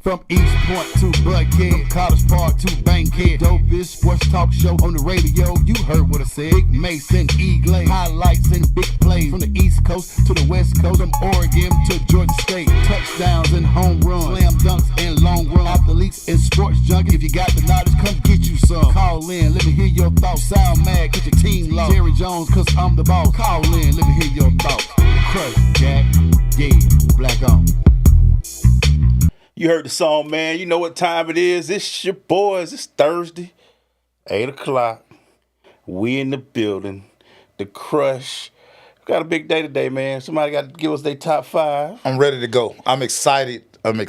From East Point to Buckhead, College Park to Bankhead, dopest sports talk show on the radio. You heard what I said. Big Mason, Glaze, highlights and big plays from the East Coast to the West Coast, from Oregon to Georgia State. Touchdowns and home runs, slam dunks and long run. Athletes and sports junkies. If you got the knowledge, come get you some. Call in, let me hear your thoughts. Sound mad, get your team lost. Jerry Jones, cause I'm the boss. Call in, let me hear your thoughts. Crush, Jack, yeah, black on. You heard the song, man. You know what time it is. It's your boys. It's Thursday, 8 o'clock. We in the building. The Crush. Got a big day today, man. Somebody got to give us their top 5. I'm ready to go. I'm excited. I'm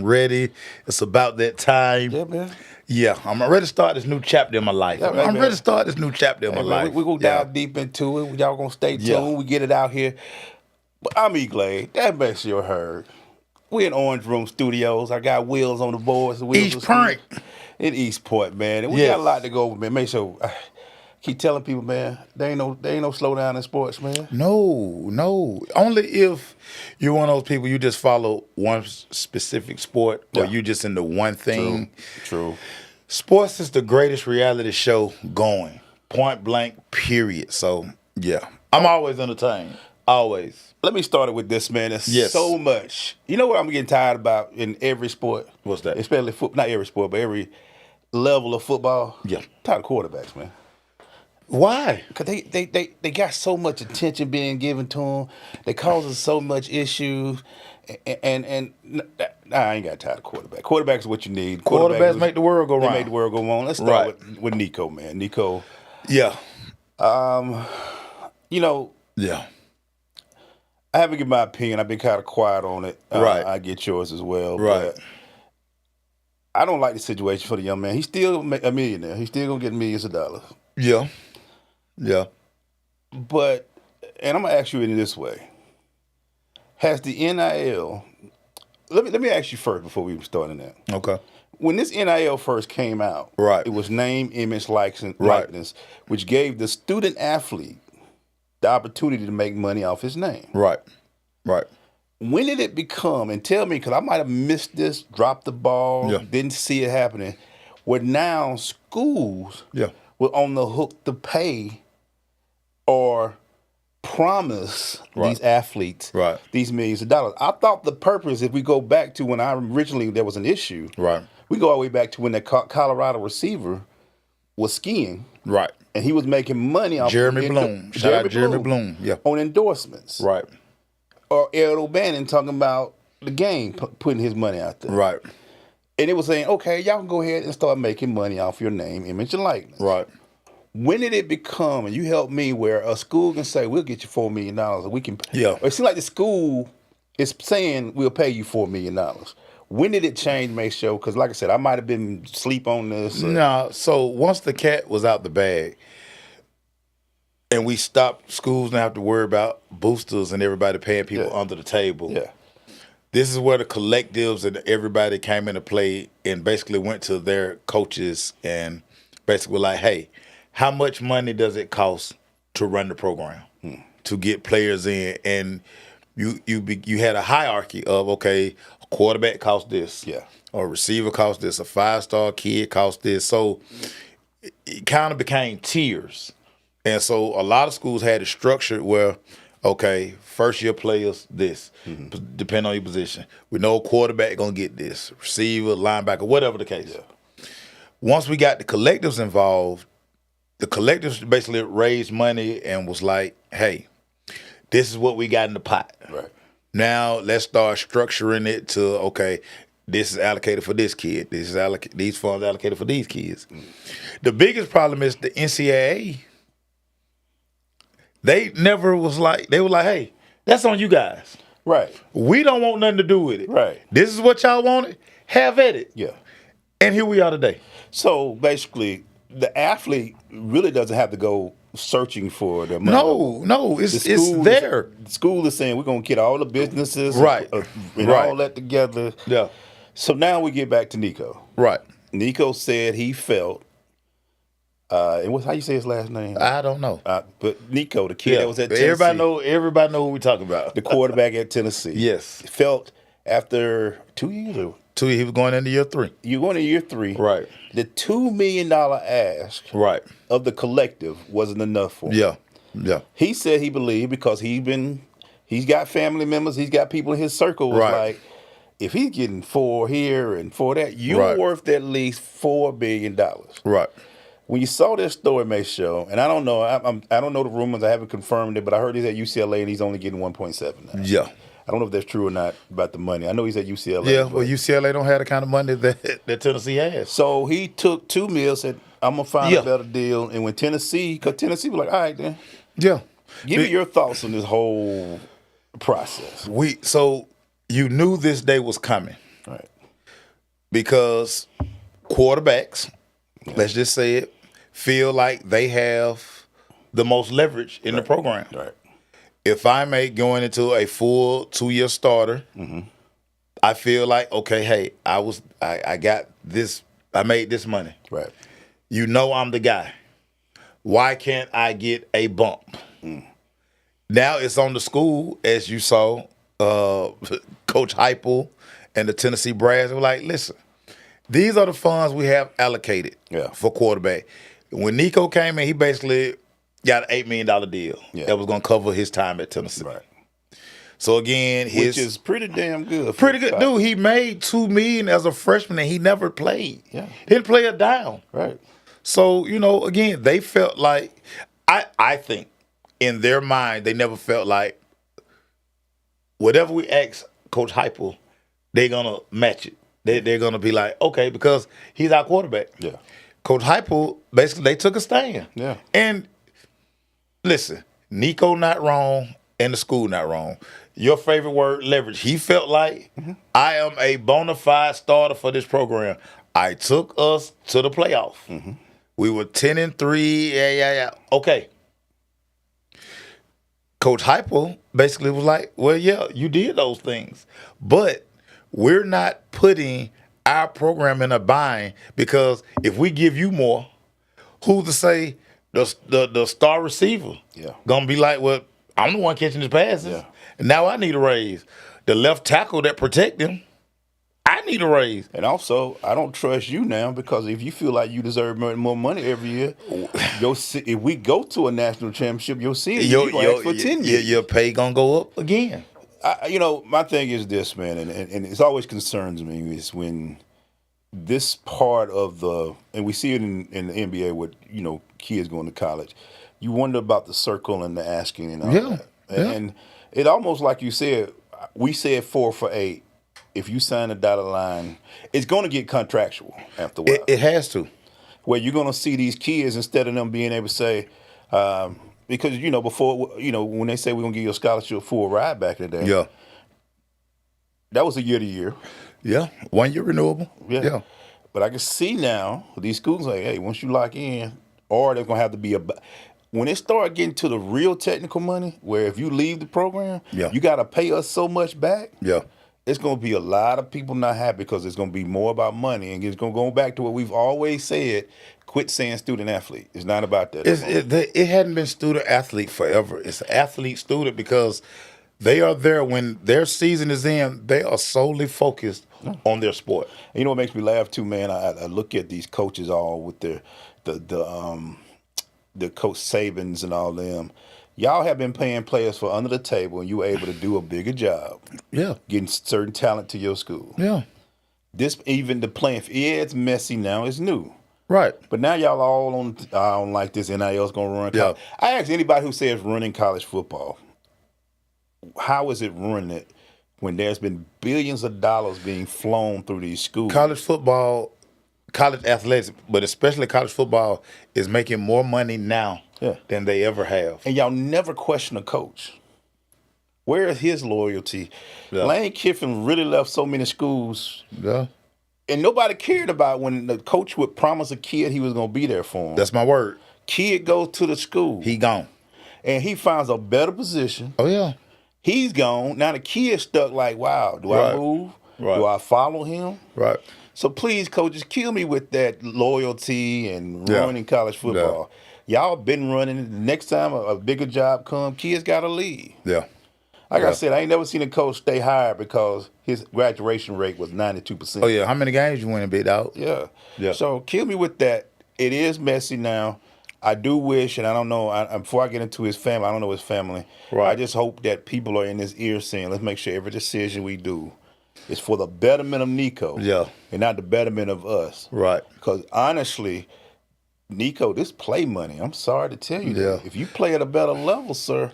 ready. It's about that time. Yeah, man. Yeah, I'm ready to start this new chapter in my life. Yeah, I'm ready to start this new chapter in my life. We're going to dive deep into it. Y'all going to stay tuned. We get it out here. But I'm Glaze. That Maceo heard. We in Orange Room Studios. I got wheels on the boards. East Point. In East Point, man. And we got a lot to go over, man. Make sure keep telling people, man, there ain't no slowdown in sports, man. No. Only if you're one of those people you just follow one specific sport or you just into one thing. True. Sports is the greatest reality show going. Point blank, period. So, yeah. I'm always entertained. Always. Let me start it with this, man. There's so much. You know what I'm getting tired about in every sport? What's that? Especially not every sport, but every level of football. Yeah. Tired of quarterbacks, man. Why? Because they got so much attention being given to them. They causing so much issues. And I ain't got tired of quarterback. Quarterbacks is what you need. Quarterbacks make the world go round. They make the world go on. Let's start with Nico, man. Nico. Yeah. Yeah. I haven't given my opinion. I've been kind of quiet on it. Right. I get yours as well. Right. But I don't like the situation for the young man. He's still a millionaire. He's still going to get millions of dollars. Yeah. Yeah. But, and I'm going to ask you in this way. Has the NIL, let me ask you first before we even start in that. Okay. When this NIL first came out, it was name, image, likeness, which gave the student athlete the opportunity to make money off his name. Right. When did it become, and tell me, because I might have missed this, dropped the ball, didn't see it happening, where now schools were on the hook to pay or promise these athletes these millions of dollars. I thought the purpose, if we go back to when there was an issue, we go all the way back to when that Colorado receiver was skiing. Right. And he was making money off Jeremy Bloom. Shout out Jeremy Bloom. Yeah. On endorsements. Right. Or Ed O'Bannon talking about the game, putting his money out there. Right. And it was saying, okay, y'all can go ahead and start making money off your name, image, and likeness. Right. When did it become, and you help me, where a school can say, we'll get you $4 million, and we can or it seems like the school is saying, we'll pay you $4 million. When did it change, Maceo? Because like I said, I might have been asleep on this. No, so once the cat was out the bag and we stopped, schools didn't have to worry about boosters and everybody paying people under the table. Yeah. This is where the collectives and everybody came into play and basically went to their coaches and basically were like, hey, how much money does it cost to run the program, to get players in? And you had a hierarchy of, okay, quarterback costs this. Yeah. Or receiver costs this. A 5-star kid costs this. So it kind of became tiers. And so a lot of schools had it structured where, okay, first-year players, this, depending on your position. We know quarterback going to get this. Receiver, linebacker, whatever the case. Yeah. Once we got the collectives involved, the collectives basically raised money and was like, hey, this is what we got in the pot. Right. Now let's start structuring it to, okay, this is allocated for this kid. These funds allocated for these kids. The biggest problem is the NCAA. They never was like, they were like, hey, that's on you guys. Right. We don't want nothing to do with it. Right. This is what y'all wanted. Have at it. Yeah. And here we are today. So basically, the athlete really doesn't have to go searching for their money. No, it's there. The school is saying we're going to get all the businesses and all that together. Yeah. So now we get back to Nico. Right. Nico said he felt, and how you say his last name? I don't know. But Nico, the kid that was at Tennessee. Everybody know what we're talking about. The quarterback at Tennessee. Yes. Felt after 2 years. Or, he was going into year 3. You're going to year 3. Right. The $2 million ask of the collective wasn't enough for him. Yeah. Yeah. He said he believed because he's got family members, he's got people in his circle was like, if he's getting 4 here and 4 that, you're worth at least $4 billion. Right. When you saw this story, Maceo, and I don't know, I don't know the rumors, I haven't confirmed it, but I heard he's at UCLA and he's only getting 1.7 now. Yeah. I don't know if that's true or not about the money. I know he's at UCLA. Yeah, well, UCLA don't have the kind of money that Tennessee has. So he took $2 million, said, I'm going to find a better deal. And when because Tennessee was like, all right, then. Yeah. Give me your thoughts on this whole process. So you knew this day was coming. Right. Because quarterbacks, let's just say it, feel like they have the most leverage in the program. Right. If I may going into a full 2-year starter, I feel like, okay, hey, I got this, I made this money. Right. You know I'm the guy. Why can't I get a bump? Now it's on the school, as you saw, Coach Heupel and the Tennessee Brass were like, listen, these are the funds we have allocated for quarterback. When Nico came in, he basically got an $8 million deal that was going to cover his time at Tennessee. Right. So again, which is pretty damn good. Pretty good, dude. He made $2 million as a freshman, and he never played. Yeah, didn't play a down. Right. So again, they felt like I think in their mind they never felt like whatever we ask Coach Heupel, they're gonna match it. They're gonna be like, okay, because he's our quarterback. Yeah. Coach Heupel basically they took a stand. Yeah. And listen, Nico not wrong and the school not wrong. Your favorite word, leverage. He felt like I am a bona fide starter for this program. I took us to the playoff. We were 10-3. Yeah. Okay. Coach Heupel basically was like, well, yeah, you did those things. But we're not putting our program in a bind because if we give you more, who's to say the star receiver gonna be like, well, I'm the one catching his passes. And now I need a raise. The left tackle that protect him, I need a raise. And also, I don't trust you now because if you feel like you deserve more money every year, if we go to a national championship, you'll see it. You're going to ask for 10 years. Your pay going to go up again. My thing is this, man, and it always concerns me is when this part of and we see it in the NBA with, kids going to college, you wonder about the circle and the asking and all that. And it almost like you said, we said 4 for $8. If you sign a dotted line, it's going to get contractual after a while. It has to. Where you're going to see these kids, instead of them being able to say, because, before, when they say we're going to give you a scholarship for a ride back in the day, that was a year to year. Yeah, 1 year renewable. Yeah. But I can see now, these schools like, hey, once you lock in, or they're going to have to be when it start getting to the real technical money, where if you leave the program, you got to pay us so much back. Yeah. It's going to be a lot of people not happy because it's going to be more about money. And it's going to go back to what we've always said, quit saying student-athlete. It's not about that. It hadn't been student-athlete forever. It's athlete-student because they are there when their season is in, they are solely focused on their sport. And you know what makes me laugh too, man? I look at these coaches all with the Coach Sabins and all them. Y'all have been paying players for under the table, and you were able to do a bigger job. Yeah. Getting certain talent to your school. Yeah. Even the playing, it's messy now. It's new. Right. But now y'all all on like this NIL's going to run college. I ask anybody who says running college football, how is it running it when there's been billions of dollars being flown through these schools? College football, college athletics, but especially college football is making more money now than they ever have. And y'all never question a coach. Where is his loyalty? Lane Kiffin really left so many schools. Yeah. And nobody cared about when the coach would promise a kid he was going to be there for him. That's my word. Kid goes to the school. He gone. And he finds a better position. Oh, yeah. He's gone. Now the kid's stuck like, wow, do I move? Right. Do I follow him? Right. So please, coaches, kill me with that loyalty and running college football. Y'all been running. The next time a bigger job comes, kids got to leave. Yeah. Like I said, I ain't never seen a coach stay higher because his graduation rate was 92%. Oh, yeah. How many games you win, big dog? Yeah. So kill me with that. It is messy now. I do wish, and I don't know, before I get into his family, I don't know his family. Right. I just hope that people are in his ear saying, let's make sure every decision we do is for the betterment of Nico. Yeah. And not the betterment of us. Right. Because honestly, Nico, this play money, I'm sorry to tell you that. If you play at a better level, sir,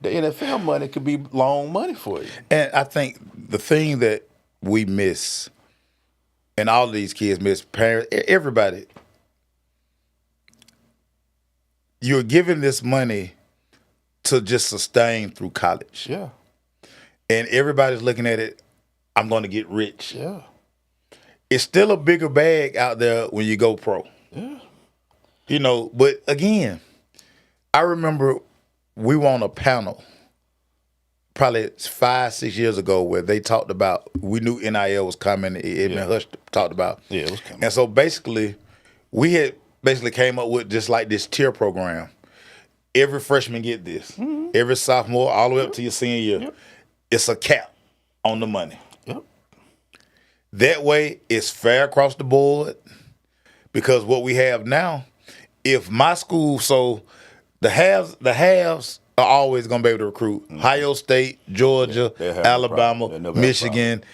the NFL money could be long money for you. And I think the thing that we miss, and all of these kids miss, parents, everybody, you're giving this money to just sustain through college. Yeah. And everybody's looking at it, I'm going to get rich. Yeah. It's still a bigger bag out there when you go pro. Yeah. You know, but again, I remember we were on a panel probably 5-6 years ago where they talked about, we knew NIL was coming. Emmanuel Hush talked about. Yeah, it was coming. And so basically, we had came up with just like this tier program. Every freshman get this. Mm-hmm. Every sophomore, all the way up to your senior year. Yep. It's a cap on the money. Yep. That way, it's fair across the board because what we have now, if my school, so the halves are always going to be able to recruit. Mm-hmm. Ohio State, Georgia, Alabama, Michigan.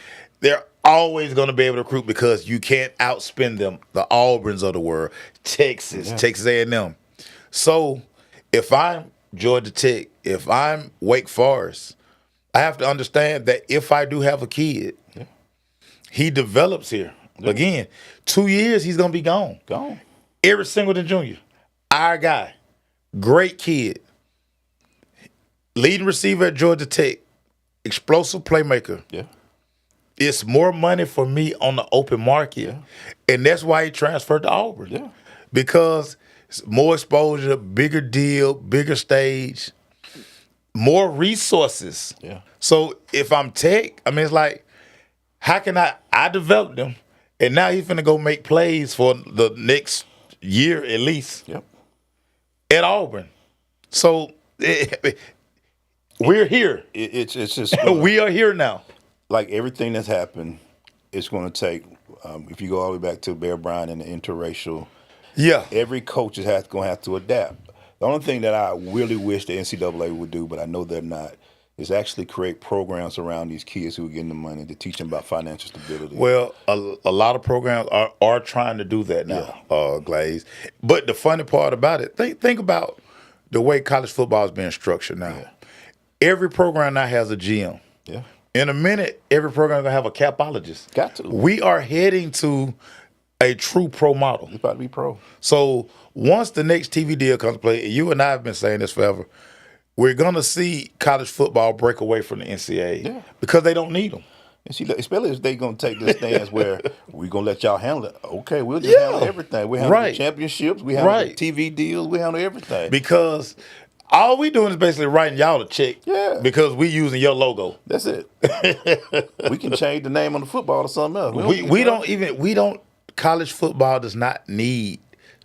They're always going to be able to recruit because you can't outspend them. The Auburns of the world, Texas A&M. So if I'm Georgia Tech, if I'm Wake Forest, I have to understand that if I do have a kid, he develops here. Yeah. Again, 2 years, he's going to be gone. Every Singleton Jr., our guy, great kid, leading receiver at Georgia Tech, explosive playmaker. Yeah. It's more money for me on the open market. Yeah. And that's why he transferred to Auburn. Yeah. Because it's more exposure, bigger deal, bigger stage, more resources. Yeah. So if I'm Tech, I mean, it's like, how can I developed him, and now he's finna go make plays for the next year at least at Auburn. So we're here. It's just we are here now. Like everything that's happened, it's going to take. If you go all the way back to Bear Bryant and the interracial, every coach is going to have to adapt. The only thing that I really wish the NCAA would do, but I know they're not, is actually create programs around these kids who are getting the money to teach them about financial stability. Well, a lot of programs are trying to do that now, Glaze. But the funny part about it, think about the way college football is being structured now. Yeah. Every program now has a GM. Yeah. In a minute, every program is going to have a capologist. Got to. We are heading to a true pro model. It's about to be pro. So once the next TV deal comes to play, you and I have been saying this forever, we're going to see college football break away from the NCAA because they don't need them. And see, especially if they're going to take this stance where we're going to let y'all handle it. Okay, we'll just handle everything. We handle the championships. We handle the TV deals. We handle everything. Because all we doing is basically writing y'all a check because we using your logo. That's it. We can change the name on the football to something else. We don't, college football does not need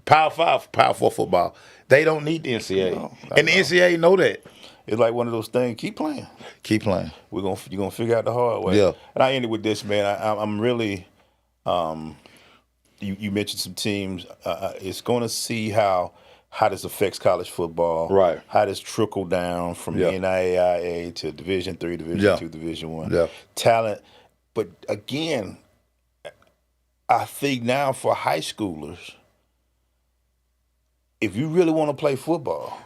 Power 5, Power 4 football. They don't need the NCAA. No, and the NCAA know that. It's like one of those things, keep playing. Keep playing. You're gonna figure out the hard way. Yeah. And I ended with this, man. I'm really you mentioned some teams. It's gonna see how this affects college football. Right. How this trickle down from NAIA to Division III, Division II, Division I. Yeah. Talent. But again, I think now for high schoolers, if you really want to play football,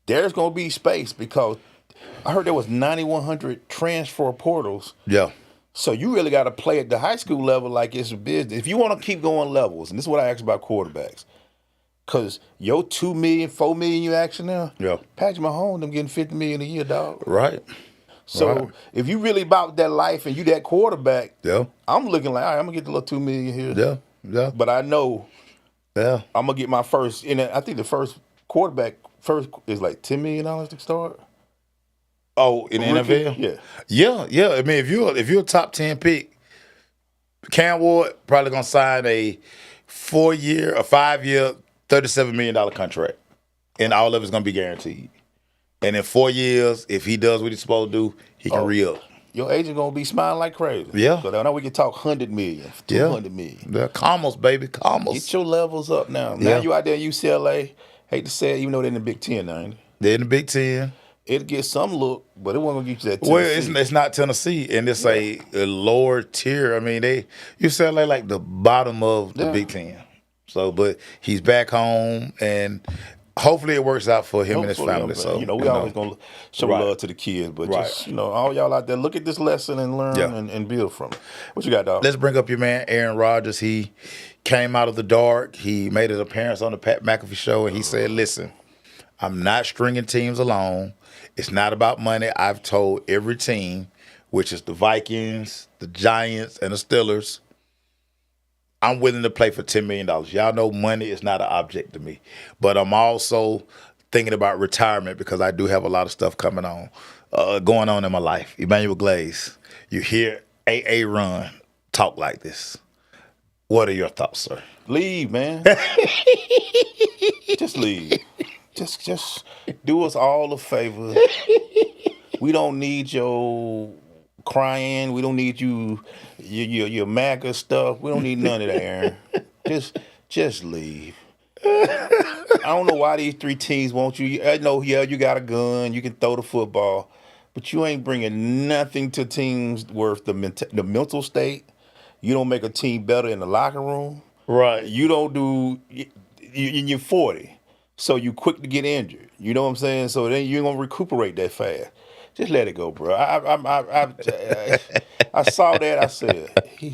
there's going to be space because I heard there was 9,100 transfer portals. Yeah. So you really got to play at the high school level like it's a business. If you want to keep going levels, and this is what I asked about quarterbacks, because your $2 million, $4 million you action now, Patrick Mahomes, them getting $50 million a year, dog. Right. So if you really about that life and you that quarterback, I'm looking like, all right, I'm going to get the little $2 million here. Yeah, yeah. But I know I'm going to get my first, and I think the first quarterback is like $10 million to start. Oh, in the NFL? Yeah. I mean, if you're a top 10 pick, Cam Ward probably going to sign a 5-year, $37 million contract. And all of it's going to be guaranteed. And in 4 years, if he does what he's supposed to do, he can re-up. Your agent gonna be smiling like crazy. Yeah. So now we can talk 100 million, 200 million. Yeah, commas, baby, commas. Get your levels up now. Now you out there in UCLA. Hate to say it, even though they're in the Big Ten now, ain't they? They're in the Big Ten. It'll get some look, but it wasn't gonna get you that Well, Tennessee. it's not Tennessee, and it's a lower tier. I mean, UCLA like the bottom of the Big Ten. So, but he's back home, and hopefully it works out for him and his family. So, we always gonna show love to the kids, but just all y'all out there, look at this lesson and learn and build from it. What you got, dog? Let's bring up your man Aaron Rodgers. He came out of the dark. He made his appearance on the Pat McAfee show, and he said, "Listen, I'm not stringing teams along. It's not about money. I've told every team, which is the Vikings, the Giants, and the Steelers, I'm willing to play for $10 million. Y'all know money is not an object to me. But I'm also thinking about retirement because I do have a lot of stuff going on in my life." Emmanuel Glaze, you hear AA Run talk like this. What are your thoughts, sir? Leave, man. Just leave. Just do us all a favor. We don't need your crying. We don't need your MAGA stuff. We don't need none of that, Aaron. Just leave. I don't know why these 3 teams want you. I know, you got a gun. You can throw the football. But you ain't bringing nothing to teams worth the mental state. You don't make a team better in the locker room. Right. You don't do – you're 40. So you quick to get injured. You know what I'm saying? So then you ain't gonna recuperate that fast. Just let it go, bro. I saw that. I said he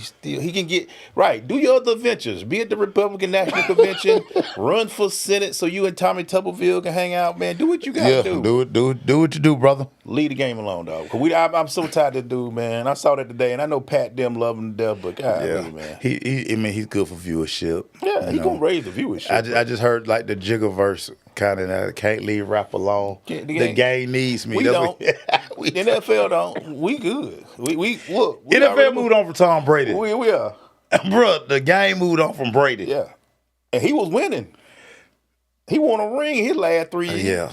can get right. Do your other ventures. Be at the Republican National Convention. Run for Senate so you and Tommy Tuberville can hang out, man. Do what you gotta do. Do what you do, brother. Leave the game alone, dog. Cause I'm so tired of the dude, man. I saw that today, and I know Pat them love him to death, but God, man. He's good for viewership. Yeah, he gonna raise the viewership. I just heard like the Jigger verse kind of can't leave rap alone. The game needs me. We don't. The NFL don't. We good. We look. NFL moved on from Tom Brady. We are. Bro, the game moved on from Brady. Yeah. And he was winning. He won a ring his last 3 years.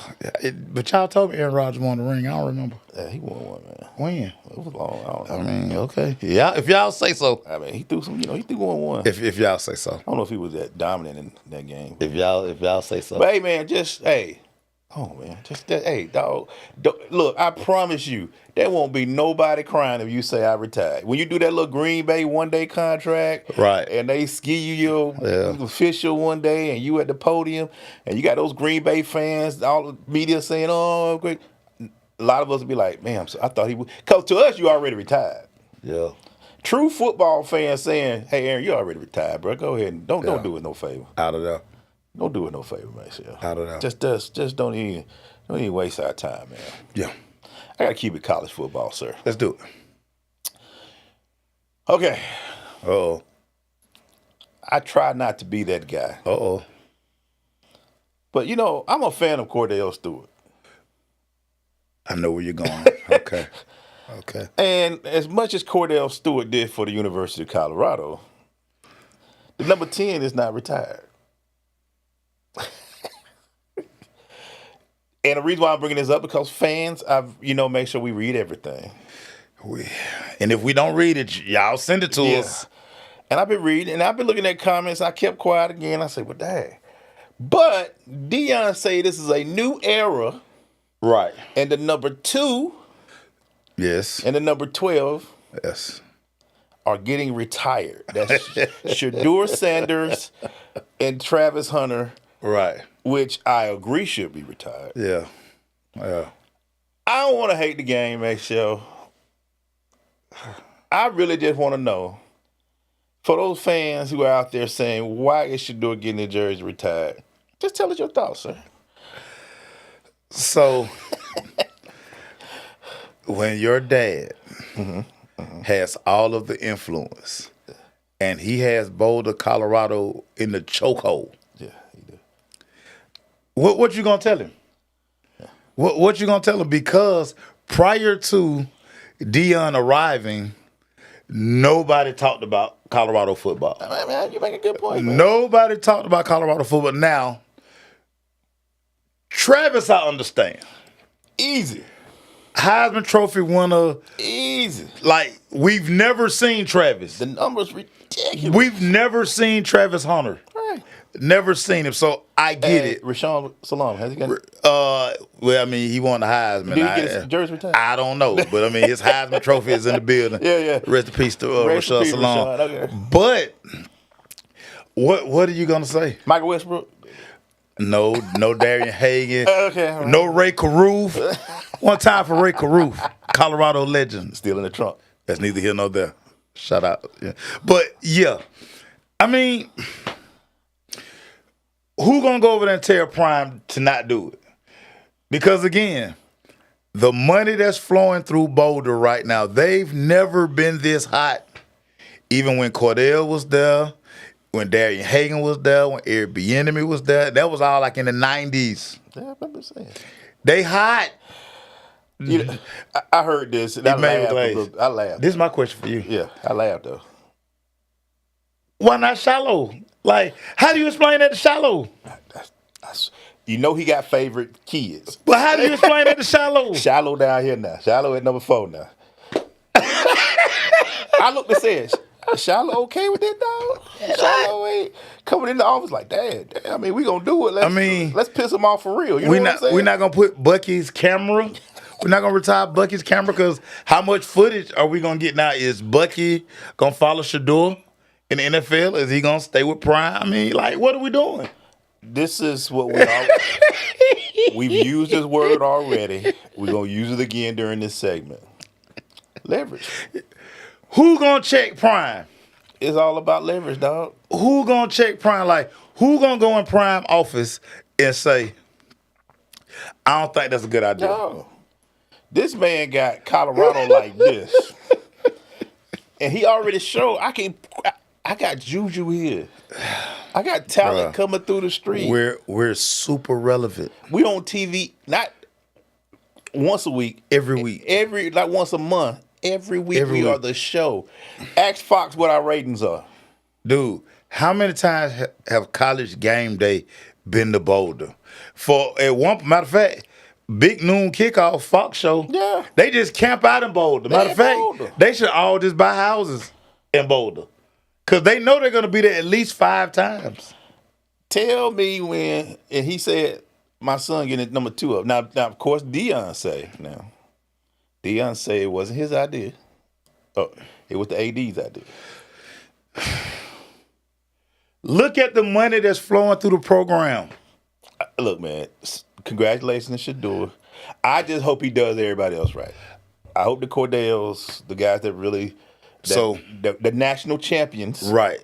But y'all told me Aaron Rodgers won the ring. I don't remember. Yeah, he won one, man. When? It was long. I mean, okay. Yeah, if y'all say so. I mean, he threw some, he threw one. If y'all say so. I don't know if he was that dominant in that game. If y'all say so. But hey, man, hey, dog. Look, I promise you, there won't be nobody crying if you say I retired. When you do that little Green Bay one-day contract, right, and they ski you your official one day, and you at the podium, and you got those Green Bay fans, all the media saying, "Oh, great." A lot of us will be like, "Man, I thought he would," because to us, you already retired. Yeah. True football fans saying, "Hey, Aaron, you already retired, bro. Go ahead and don't do it no favor." Out of there. Don't do it no favor, Maceo. I don't know. Just don't even waste our time, man. Yeah. I gotta keep it college football, sir. Let's do it. Okay. Uh-oh. I try not to be that guy. Uh-oh. But I'm a fan of Cordell Stewart. I know where you're going. Okay. Okay. And as much as Cordell Stewart did for the University of Colorado, the number 10 is not retired. And the reason why I'm bringing this up because fans, make sure we read everything. And if we don't read it, y'all send it to us. And I've been reading, and I've been looking at comments. I kept quiet again. I said, well, dang. But Deion say this is a new era. Right. And the number 2. Yes. And the number 12. Yes. Are getting retired. That's Shedeur Sanders and Travis Hunter. Right. Which I agree should be retired. Yeah. Yeah. I don't want to hate the game, Maceo. I really just want to know, for those fans who are out there saying, why is Shedeur getting his jersey retired? Just tell us your thoughts, sir. So, when your dad has all of the influence and he has Boulder, Colorado in the chokehold, What you gonna tell him? Yeah. What you gonna tell him? Because prior to Deion arriving, nobody talked about Colorado football. I mean, you make a good point, man. Nobody talked about Colorado football. Now, Travis, I understand. Easy. Heisman Trophy winner. Easy. Like, we've never seen Travis. The numbers ridiculous. We've never seen Travis Hunter. Right. Never seen him, so I get it. Rashawn Salam, has he got it? Well, I mean, he won the Heisman. Did he get his jersey retired? I don't know, but I mean, his Heisman Trophy is in the building. Yeah. Rest in peace to Rashawn Salam. Okay. But what are you gonna say? Michael Westbrook? No Darian Hagan. Okay. Right. No Ray Caruth. One time for Ray Caruth, Colorado legend. Still in the trunk. That's neither here nor there. Shout out. Yeah. But yeah, I mean, who gonna go over there and tell Prime to not do it? Because again, the money that's flowing through Boulder right now, they've never been this hot. Even when Cordell was there, when Darian Hagan was there, when Eric Bieniemy was there, that was all like in the 90s. Yeah, I remember saying. They hot. You know, I heard this. And I laughed. This is my question for you. Yeah, I laughed though. Why not Shallow? Like, how do you explain that to Shallow? You know he got favorite kids. But how do you explain that to Shallow? Shallow down here now. Shallow at number 4 now. I looked and said, Shallow okay with that, dog? Shallow ain't coming in the office like, damn, I mean, we gonna do it. Let's piss him off for real. You know what I'm saying? We're not gonna put Bucky's camera. We're not gonna retire Bucky's camera because how much footage are we gonna get now? Is Bucky gonna follow Shedeur in the NFL? Is he gonna stay with Prime? I mean, like, what are we doing? This is what we've used this word already. We're gonna use it again during this segment. Leverage. Who gonna check Prime? It's all about leverage, dog. Who gonna check Prime? Like, who gonna go in Prime office and say, I don't think that's a good idea? No. This man got Colorado like this. And he already showed I got juju here. I got talent coming through the street. We're super relevant. We on TV not once a week. Every week. Like once a month. Every week we are the show. Ask Fox what our ratings are. Dude, how many times have College Game Day been to Boulder? Matter of fact, Big Noon Kickoff, Fox Show. Yeah. They just camp out in Boulder. Matter of fact, they should all just buy houses in Boulder. Because they know they're going to be there at least 5 times. Tell me when, and he said, my son getting it number 2 up. Now, of course, Deion say it wasn't his idea. Oh, it was the AD's idea. Look at the money that's flowing through the program. Look, man, congratulations to Shedeur. I just hope he does everybody else right. I hope the Cordells, the guys that really, the national champions. Right.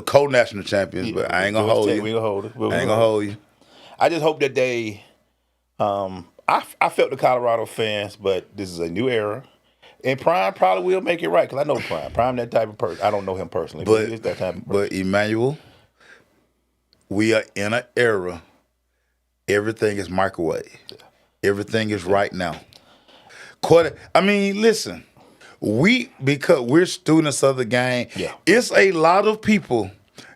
Co-national champions, but I ain't going to hold you. We gonna hold it. I ain't going to hold you. I just hope that they, I felt the Colorado fans, but this is a new era. And Prime probably will make it right, because I know Prime. Prime that type of person. I don't know him personally, but he's that type of person. But Emmanuel, we are in an era, everything is microwave. Yeah. Everything is right now. I mean, listen, because we're students of the game, it's a lot of people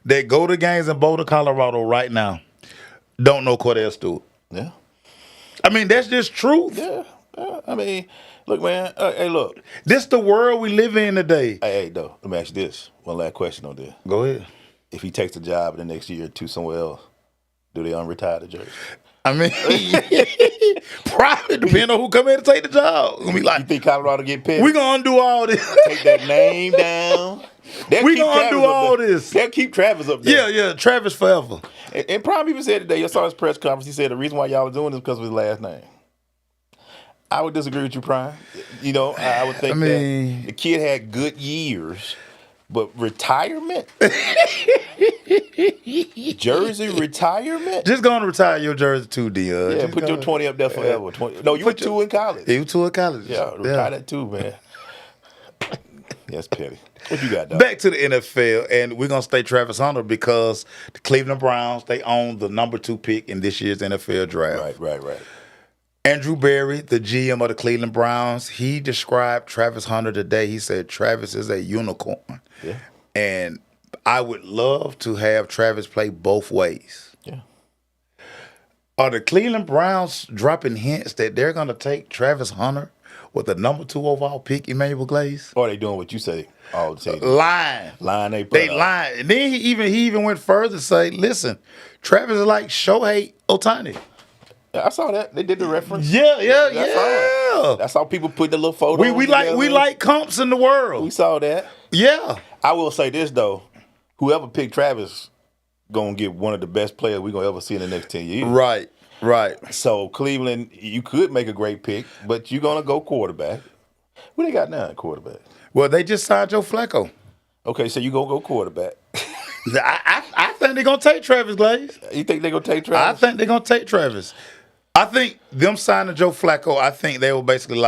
that go to games in Boulder, Colorado right now, don't know Cordell Stewart. Yeah. I mean, that's just truth. Yeah. I mean, look, man. Hey, look. This the world we live in today. Hey, though. Let me ask you this. One last question on this. Go ahead. If he takes a job in the next year or two somewhere else, do they unretire the jersey? I mean, probably depending on who come in to take the job. You think Colorado get paid? We gonna undo all this. Take that name down. We gonna undo all this. They'll keep Travis up there. Yeah, Travis forever. And Prime even said today, I saw his press conference, he said the reason why y'all are doing this is because of his last name. I would disagree with you, Prime. You know, I would think that the kid had good years, but retirement? Jersey retirement? Just going to retire your jersey too, Dion. Yeah, put your 20 up there forever. 20. No, you were 2 in college. You were 2 in college. Yeah, retire that too, man. That's petty. What you got, dog? Back to the NFL, and we're going to stay Travis Hunter because the Cleveland Browns, they own the number 2 pick in this year's NFL draft. Right. Andrew Berry, the GM of the Cleveland Browns, he described Travis Hunter today. He said Travis is a unicorn. Yeah. And I would love to have Travis play both ways. Yeah. Are the Cleveland Browns dropping hints that they're going to take Travis Hunter with the number 2 overall pick, Emmanuel Glaze? Or are they doing what you say all the time? Lying. They lying. And then he even went further to say, listen, Travis is like Shohei Ohtani. Yeah, I saw that. They did the reference. Yeah. That's how people put the little photo. We like comps in the world. We saw that. Yeah. I will say this though. Whoever picked Travis gonna get one of the best players we're gonna ever see in the next 10 years. Right. So Cleveland, you could make a great pick, but you're gonna go quarterback. What they got now at quarterback? Well, they just signed Joe Flacco. Okay, so you gonna go quarterback. I think they're gonna take Travis, Glaze. You think they're gonna take Travis? I think they're gonna take Travis. I think them signing Joe Flacco, I think they will basically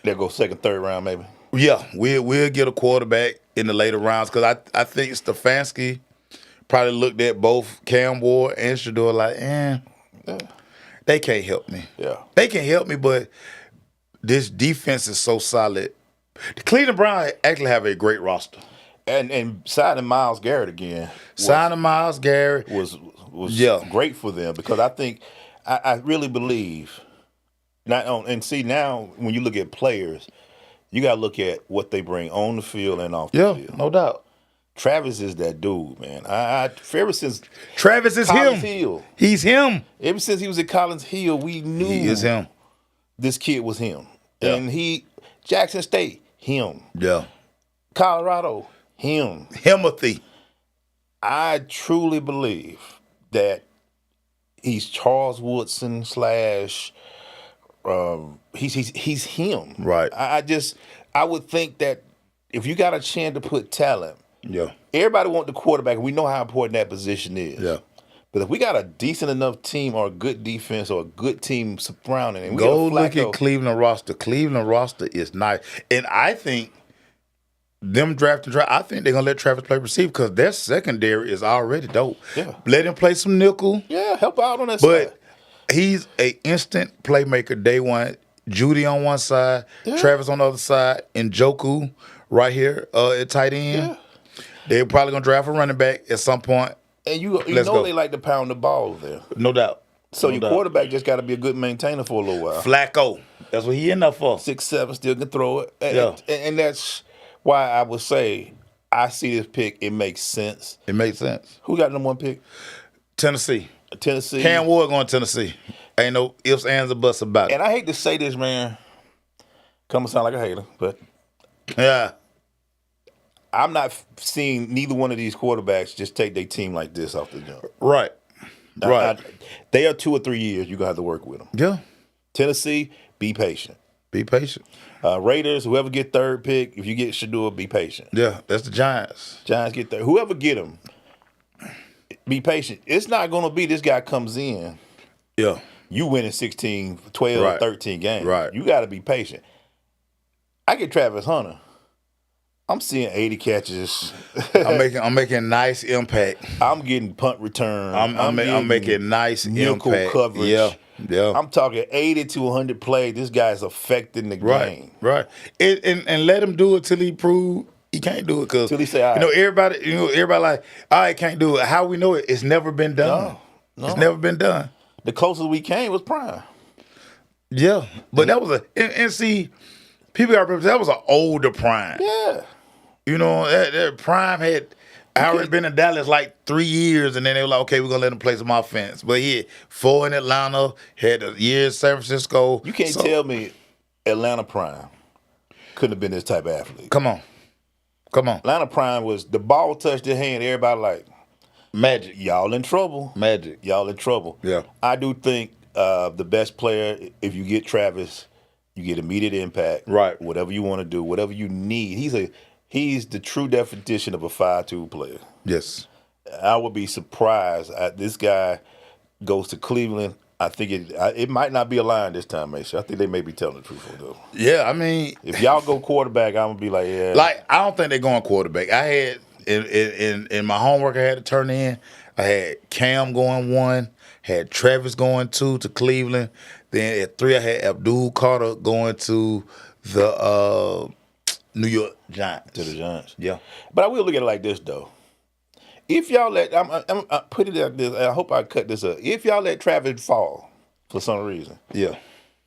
they'll go second, third round maybe. Yeah, we'll get a quarterback in the later rounds because I think Stefanski probably looked at both Cam Ward and Shedeur like, they can't help me. Yeah. They can help me, but this defense is so solid. The Cleveland Browns actually have a great roster. And signing Myles Garrett again. Was great for them because I think I really believe now when you look at players, you gotta look at what they bring on the field and off the field. No doubt. Travis is that dude, man. Ever since Travis is Collins him. Hill, He's him. Ever since he was at Collins Hill, we knew he is him. This kid was him. Yeah. And Jackson State, him. Yeah. Colorado, him. Himothy. I truly believe that he's Charles Woodson / he's him. Right. I would think that if you got a chance to put talent, yeah. Everybody want the quarterback. We know how important that position is. Yeah. But if we got a decent enough team or a good defense or a good team surrounding, and go look at Cleveland roster. Cleveland roster is nice, and I think them drafting. I think they're gonna let Travis play receiver because their secondary is already dope. Yeah. Let him play some nickel. Yeah, help out on that side. But he's a instant playmaker day one. Judy on one side, Travis on the other side, and Njoku right here at tight end. Yeah. They're probably gonna draft a running back at some point. And you know they like to pound the ball there. No doubt. So your quarterback just got to be a good maintainer for a little while. Flacco. That's what he in there for. 6'7", still can throw it. Yeah. And that's why I would say I see this pick. It makes sense. It makes sense. Who got number 1 pick? Tennessee. Cam Ward going to Tennessee. Ain't no ifs, ands, or buts about it. And I hate to say this, man. Come to sound like a hater, but yeah. I'm not seeing neither one of these quarterbacks just take their team like this off the jump. Right. They are 2 or 3 years. You're going to have to work with them. Yeah. Tennessee, be patient. Be patient. Raiders, whoever get 3rd pick, if you get Shedeur, be patient. Yeah, that's the Giants. Giants get 3rd. Whoever get them, be patient. It's not going to be this guy comes in. Yeah. You winning 16, 12, 13 games. Right. You got to be patient. I get Travis Hunter. I'm seeing 80 catches. I'm making nice impact. I'm getting punt return. I'm making nice nickel impact. coverage. Yeah. I'm talking 80 to 100 plays. This guy's affecting the game. Right. And let him do it till he prove he can't do it. Cause till he say, all right. everybody like, all right, can't do it. How we know it? It's never been done. No. It's never been done. The closest we came was Prime. Yeah, but that was and see, people got to remember that was an older Prime. Yeah. You know, that Prime had already been in Dallas like 3 years, and then they were like, okay, we're going to let him play some offense. But he had 4 in Atlanta, had a year in San Francisco. You can't tell me Atlanta Prime couldn't have been this type of athlete. Come on. Atlanta Prime was the ball touched their hand, everybody like, magic. Y'all in trouble. Magic. Y'all in trouble. Yeah. I do think the best player, if you get Travis, you get immediate impact. Right. Whatever you want to do, whatever you need. He's the true definition of a 5-tool player. Yes. I would be surprised. This guy goes to Cleveland. I think it might not be a line this time, Maceo. I think they may be telling the truth, though. Yeah, I mean. If y'all go quarterback, I'm going to be like, yeah. Like, I don't think they're going quarterback. I had, in my homework I had to turn in, I had Cam going 1, had Travis going 2 to Cleveland. Then at 3, I had Abdul Carter going to the New York Giants. To the Giants. Yeah. But I will look at it like this, though. If y'all let, I put it out this. I hope I cut this up. If y'all let Travis fall for some reason, yeah,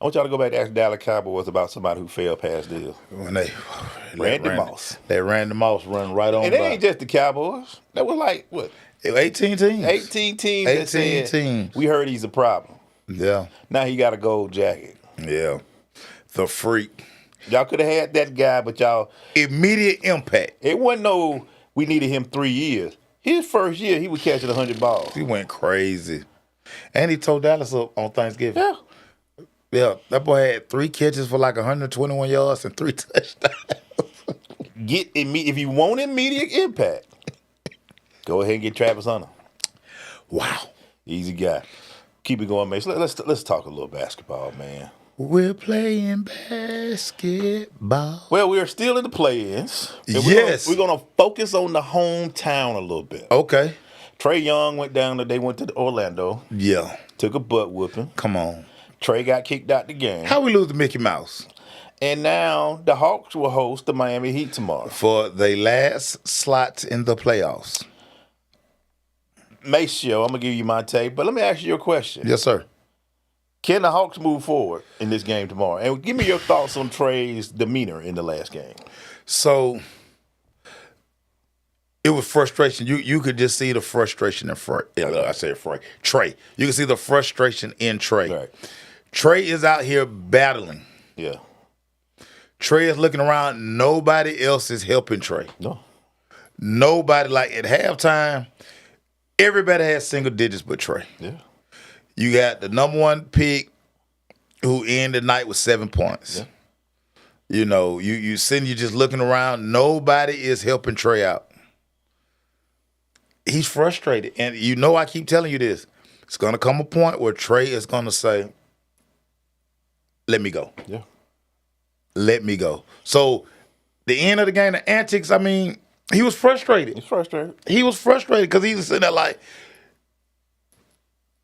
I want y'all to go back to ask Dallas Cowboys about somebody who failed past deals. When they Randy Moss. They Randy Moss run right on. And it ain't just the Cowboys. That was like what? 18 teams. 18 teams. 18 teams. We heard he's a problem. Yeah. Now he got a gold jacket. Yeah. The freak. Y'all could have had that guy, but y'all immediate impact. It wasn't no. We needed him 3 years. His first year, he was catching 100 balls. He went crazy. And he tore Dallas up on Thanksgiving. Yeah. Yeah, that boy had 3 catches for like 121 yards and 3 touchdowns. If you want immediate impact, go ahead and get Travis Hunter. Wow. Easy guy. Keep it going, man. So let's talk a little basketball, man. We're playing basketball. Well, we are still in the play-ins. Yes. We're gonna focus on the hometown a little bit. Okay. Trae Young went down. They went to Orlando. Yeah. Took a butt whooping. Come on. Trae got kicked out the game. How we lose to Mickey Mouse? And now the Hawks will host the Miami Heat tomorrow. For the last slots in the playoffs. Maceo, I'm going to give you my take, but let me ask you a question. Yes, sir. Can the Hawks move forward in this game tomorrow? And give me your thoughts on Trae's demeanor in the last game. So, it was frustration. You could just see the frustration in Trae. You can see the frustration in Trae. Right. Trae is out here battling. Yeah. Trae is looking around. Nobody else is helping Trae. No. Nobody. Like at halftime, everybody had single digits but Trae. Yeah. You got the number 1 pick who ended the night with 7 points. Yeah. You know, you just looking around. Nobody is helping Trae out. He's frustrated. And you know I keep telling you this. It's going to come a point where Trae is going to say, let me go. Yeah. Let me go. So, the end of the game, the antics, I mean, he was frustrated. He's frustrated. He was frustrated because he was sitting there like,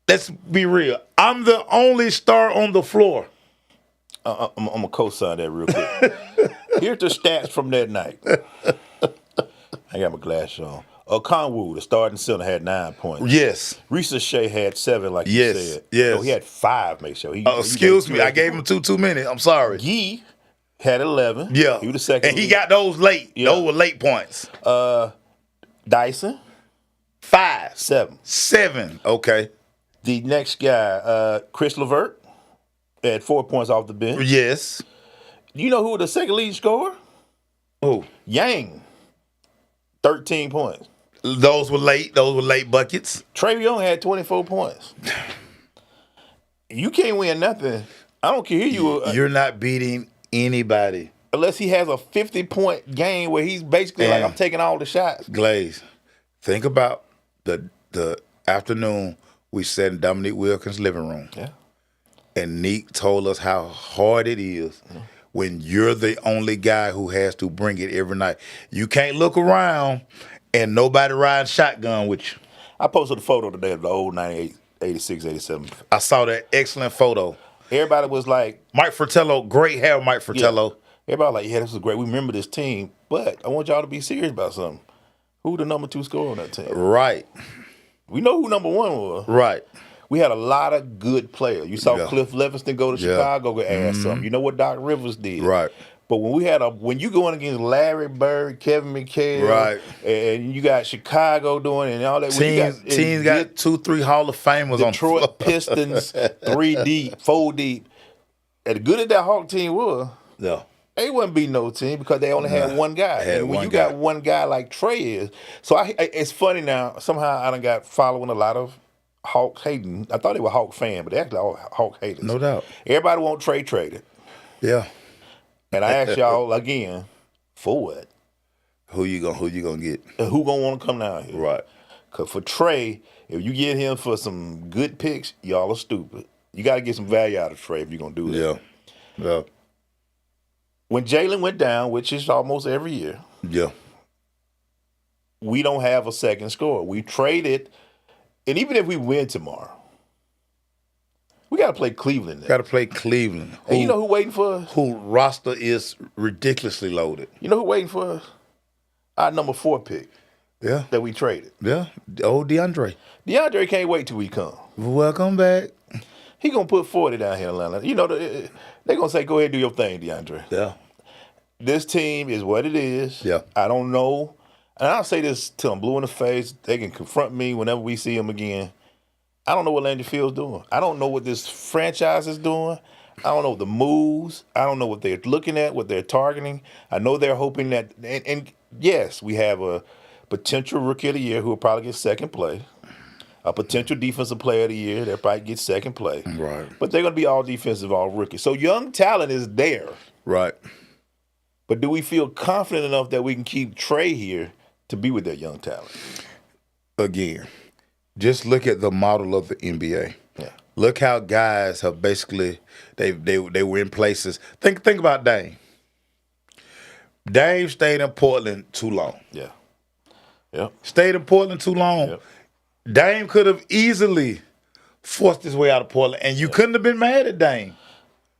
let's be real. I'm the only star on the floor. I'm going to co-sign that real quick. Here's the stats from that night. I got my glasses on. Okonwu, the starting center, had 9 points. Yes. Risa Shea had 7, like you said. Yes. No, he had 5, make sure. Excuse me. I gave him too many. I'm sorry. Yee had 11. Yeah. He was the second. And he got those late. Yeah. Those were late points. Dyson. 5. 7. 7. Okay. The next guy, Chris LeVert, had 4 points off the bench. Yes. You know who the second lead scorer? Who? Yang. 13 points. Those were late buckets. Trae Young had 24 points. You can't win nothing. I don't care who you are. You're not beating anybody. Unless he has a 50-point game where he's basically like, I'm taking all the shots. Glaze, think about the afternoon we sat in Dominique Wilkins' living room. Yeah. And Neek told us how hard it is when you're the only guy who has to bring it every night. You can't look around and nobody riding shotgun with you. I posted a photo today of the old 98, 86, 87. I saw that excellent photo. Everybody was like... Mike Fratello, great hair, Mike Fratello. Yeah. Everybody was like, yeah, this was great. We remember this team, but I want y'all to be serious about something. Who the number 2 scorer on that team? Right. We know who number 1 was. Right. We had a lot of good players. You saw Cliff Levingston go to Chicago, go add something. You know what Doc Rivers did. Right. But when you going against Larry Bird, Kevin McHale, right, and you got Chicago doing and all that. Teams got 2-3 Hall of Famers Detroit on Detroit Pistons, 3 deep, 4 deep. As good as that Hawk team was, they wouldn't be no team because they only had one guy. And when you got one guy like Trae is, so it's funny now. Somehow I done got following a lot of Hawks hating. I thought they were Hawk fan, but they actually all Hawk haters. No doubt. Everybody want Trae traded. Yeah. And I ask y'all again, for what? Who you gonna get? And who gonna want to come down here? Right. Cause for Trae, if you get him for some good picks, y'all are stupid. You got to get some value out of Trae if you're gonna do that. Yeah. When Jalen went down, which is almost every year, we don't have a second scorer. We traded, and even if we win tomorrow, we got to play Cleveland. Got to play Cleveland. And you know who waiting for us? Who roster is ridiculously loaded. You know who waiting for us? Our number 4 pick. Yeah. That we traded. Yeah. Old DeAndre. DeAndre can't wait till we come. Welcome back. He gonna put 40 down here in Atlanta. You know, they gonna say, go ahead and do your thing, DeAndre. Yeah. This team is what it is. Yeah. I don't know. And I'll say this till I'm blue in the face. They can confront me whenever we see them again. I don't know what Landry Field's doing. I don't know what this franchise is doing. I don't know the moves. I don't know what they're looking at, what they're targeting. I know they're hoping that, and yes, we have a potential rookie of the year who will probably get second place. A potential defensive player of the year that probably gets second place. Right. But they're going to be all defensive, all rookie. So young talent is there. Right. But do we feel confident enough that we can keep Trae here to be with that young talent? Again, just look at the model of the NBA. Yeah. Look how guys have basically they were in places. Think about Dame. Dame stayed in Portland too long. Yeah. Yep. Stayed in Portland too long. Yep. Dame could have easily forced his way out of Portland, and you couldn't have been mad at Dame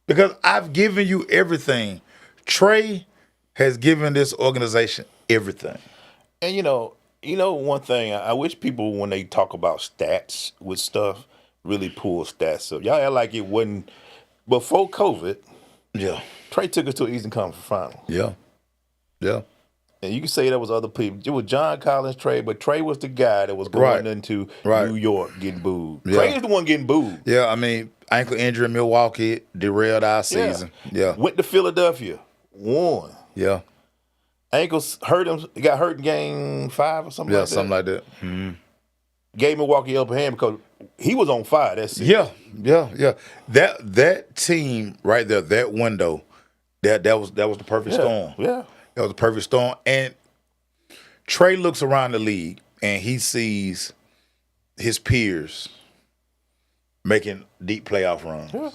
because I've given you everything. Trae has given this organization everything. And you know one thing, I wish people, when they talk about stats with stuff, really pull stats up. Y'all act like it wasn't before COVID. Yeah. Trae took us to an Eastern Conference Final. Yeah. Yeah. And you can say that was other people. It was John Collins, Trae, but Trae was the guy that was going into New York getting booed. Yeah. Trae is the one getting booed. Yeah, I mean, ankle injury in Milwaukee derailed our season. Yeah. Went to Philadelphia, won. Yeah. Ankles hurt him. He got hurt in game 5 or something like that. Yeah, something like that. Mm-hmm. Gave Milwaukee upper hand because he was on fire that season. Yeah. That team right there, that window, that was the perfect storm. Yeah. That was the perfect storm. And Trae looks around the league and he sees his peers making deep playoff runs. Yeah.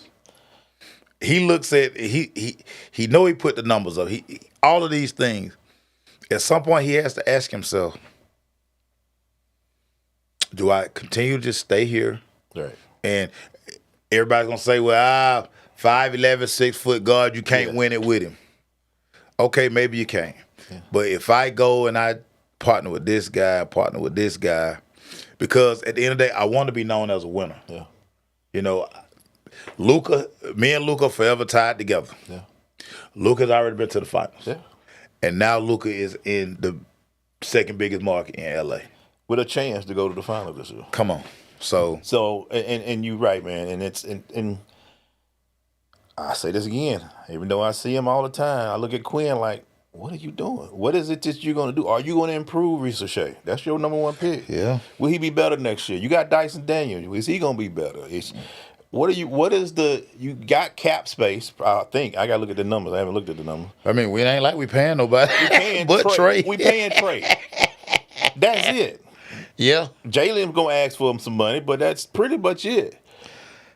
He looks at he know he put the numbers up. He all of these things. At some point he has to ask himself, do I continue to just stay here? Right. And everybody's gonna say, well, 5'11", 6 foot guard, you can't win it with him. Okay, maybe you can. Yeah. But if I go and I partner with this guy, because at the end of the day, I want to be known as a winner. Yeah. You know, me and Luka forever tied together. Yeah. Luka's already been to the finals. Yeah. And now Luka is in the second biggest market in LA. With a chance to go to the finals this year. Come on. So and you're right, man. And it's and I say this again, even though I see him all the time, I look at Quinn like, what are you doing? What is it that you're going to do? Are you going to improve Risa Shea? That's your number 1 pick. Yeah. Will he be better next year? You got Dyson Daniels. Is he going to be better? You got cap space, I think. I got to look at the numbers. I haven't looked at the numbers. I mean, we ain't like we paying nobody. We paying but Trae. We paying Trae. That's it. Yeah. Jalen's going to ask for him some money, but that's pretty much it.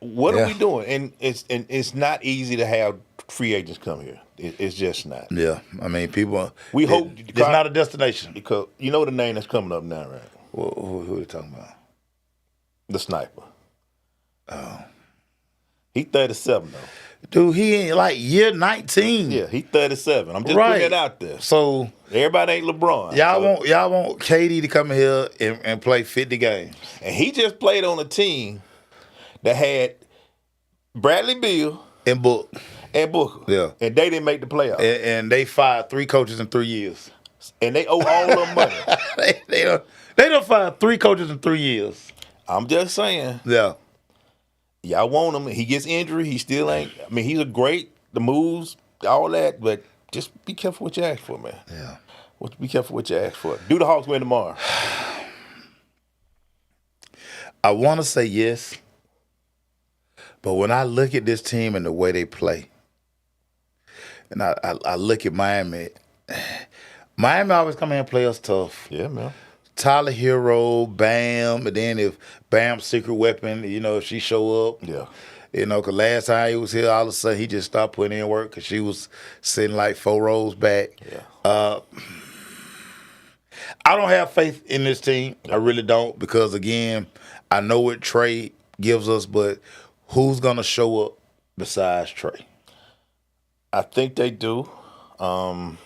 What are we doing? And it's not easy to have free agents come here. It's just not. Yeah, I mean, people. We hope it's not a destination because you know the name that's coming up now, right? Who are you talking about? The sniper. Oh, he 37 though. Dude, he ain't like year 19. Yeah, he 37. I'm just putting it out there. So everybody ain't LeBron. Y'all want KD to come here and play 50 games, and he just played on a team that had Bradley Beal and Booker. Yeah. And they didn't make the playoffs. And they fired 3 coaches in 3 years. And they owe all of them money. they done fired 3 coaches in 3 years. I'm just saying. Yeah. Y'all want him. He gets injury. He still ain't. I mean, he's a great, the moves, all that, but just be careful what you ask for, man. Yeah. Be careful what you ask for. Do the Hawks win tomorrow? I want to say yes. But when I look at this team and the way they play, and I look at Miami always come in and play us tough. Yeah, man. Tyler Hero, Bam, and then if Bam's secret weapon, if she show up. Yeah. Because last time he was here, all of a sudden he just stopped putting in work because she was sitting like 4 rows back. Yeah. I don't have faith in this team. I really don't because, again, I know what Trae gives us, but who's going to show up besides Trae? I think they do because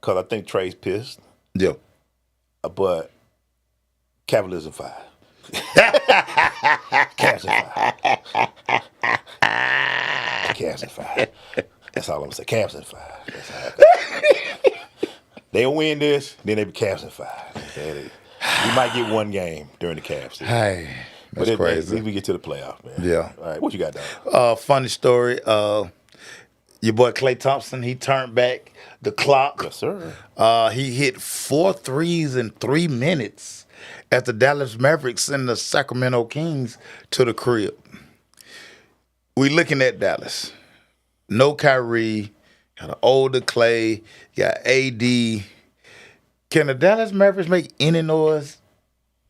I think Trae's pissed. Yeah. But Cavaliers in 5. Cavs in 5. Cavs in 5. That's all I'm gonna say. Cavs in 5. That's all. They'll win this, then they be Cavs in 5. Okay? We might get one game during the Cavs season. Hey, that's crazy. At least we get to the playoff, man. Yeah. All right, what you got, dog? Funny story. Your boy Klay Thompson, he turned back the clock. Yes, sir. He hit 4 threes in 3 minutes as the Dallas Mavericks send the Sacramento Kings to the crib. We looking at Dallas. No Kyrie, got an older Klay, got AD. Can the Dallas Mavericks make any noise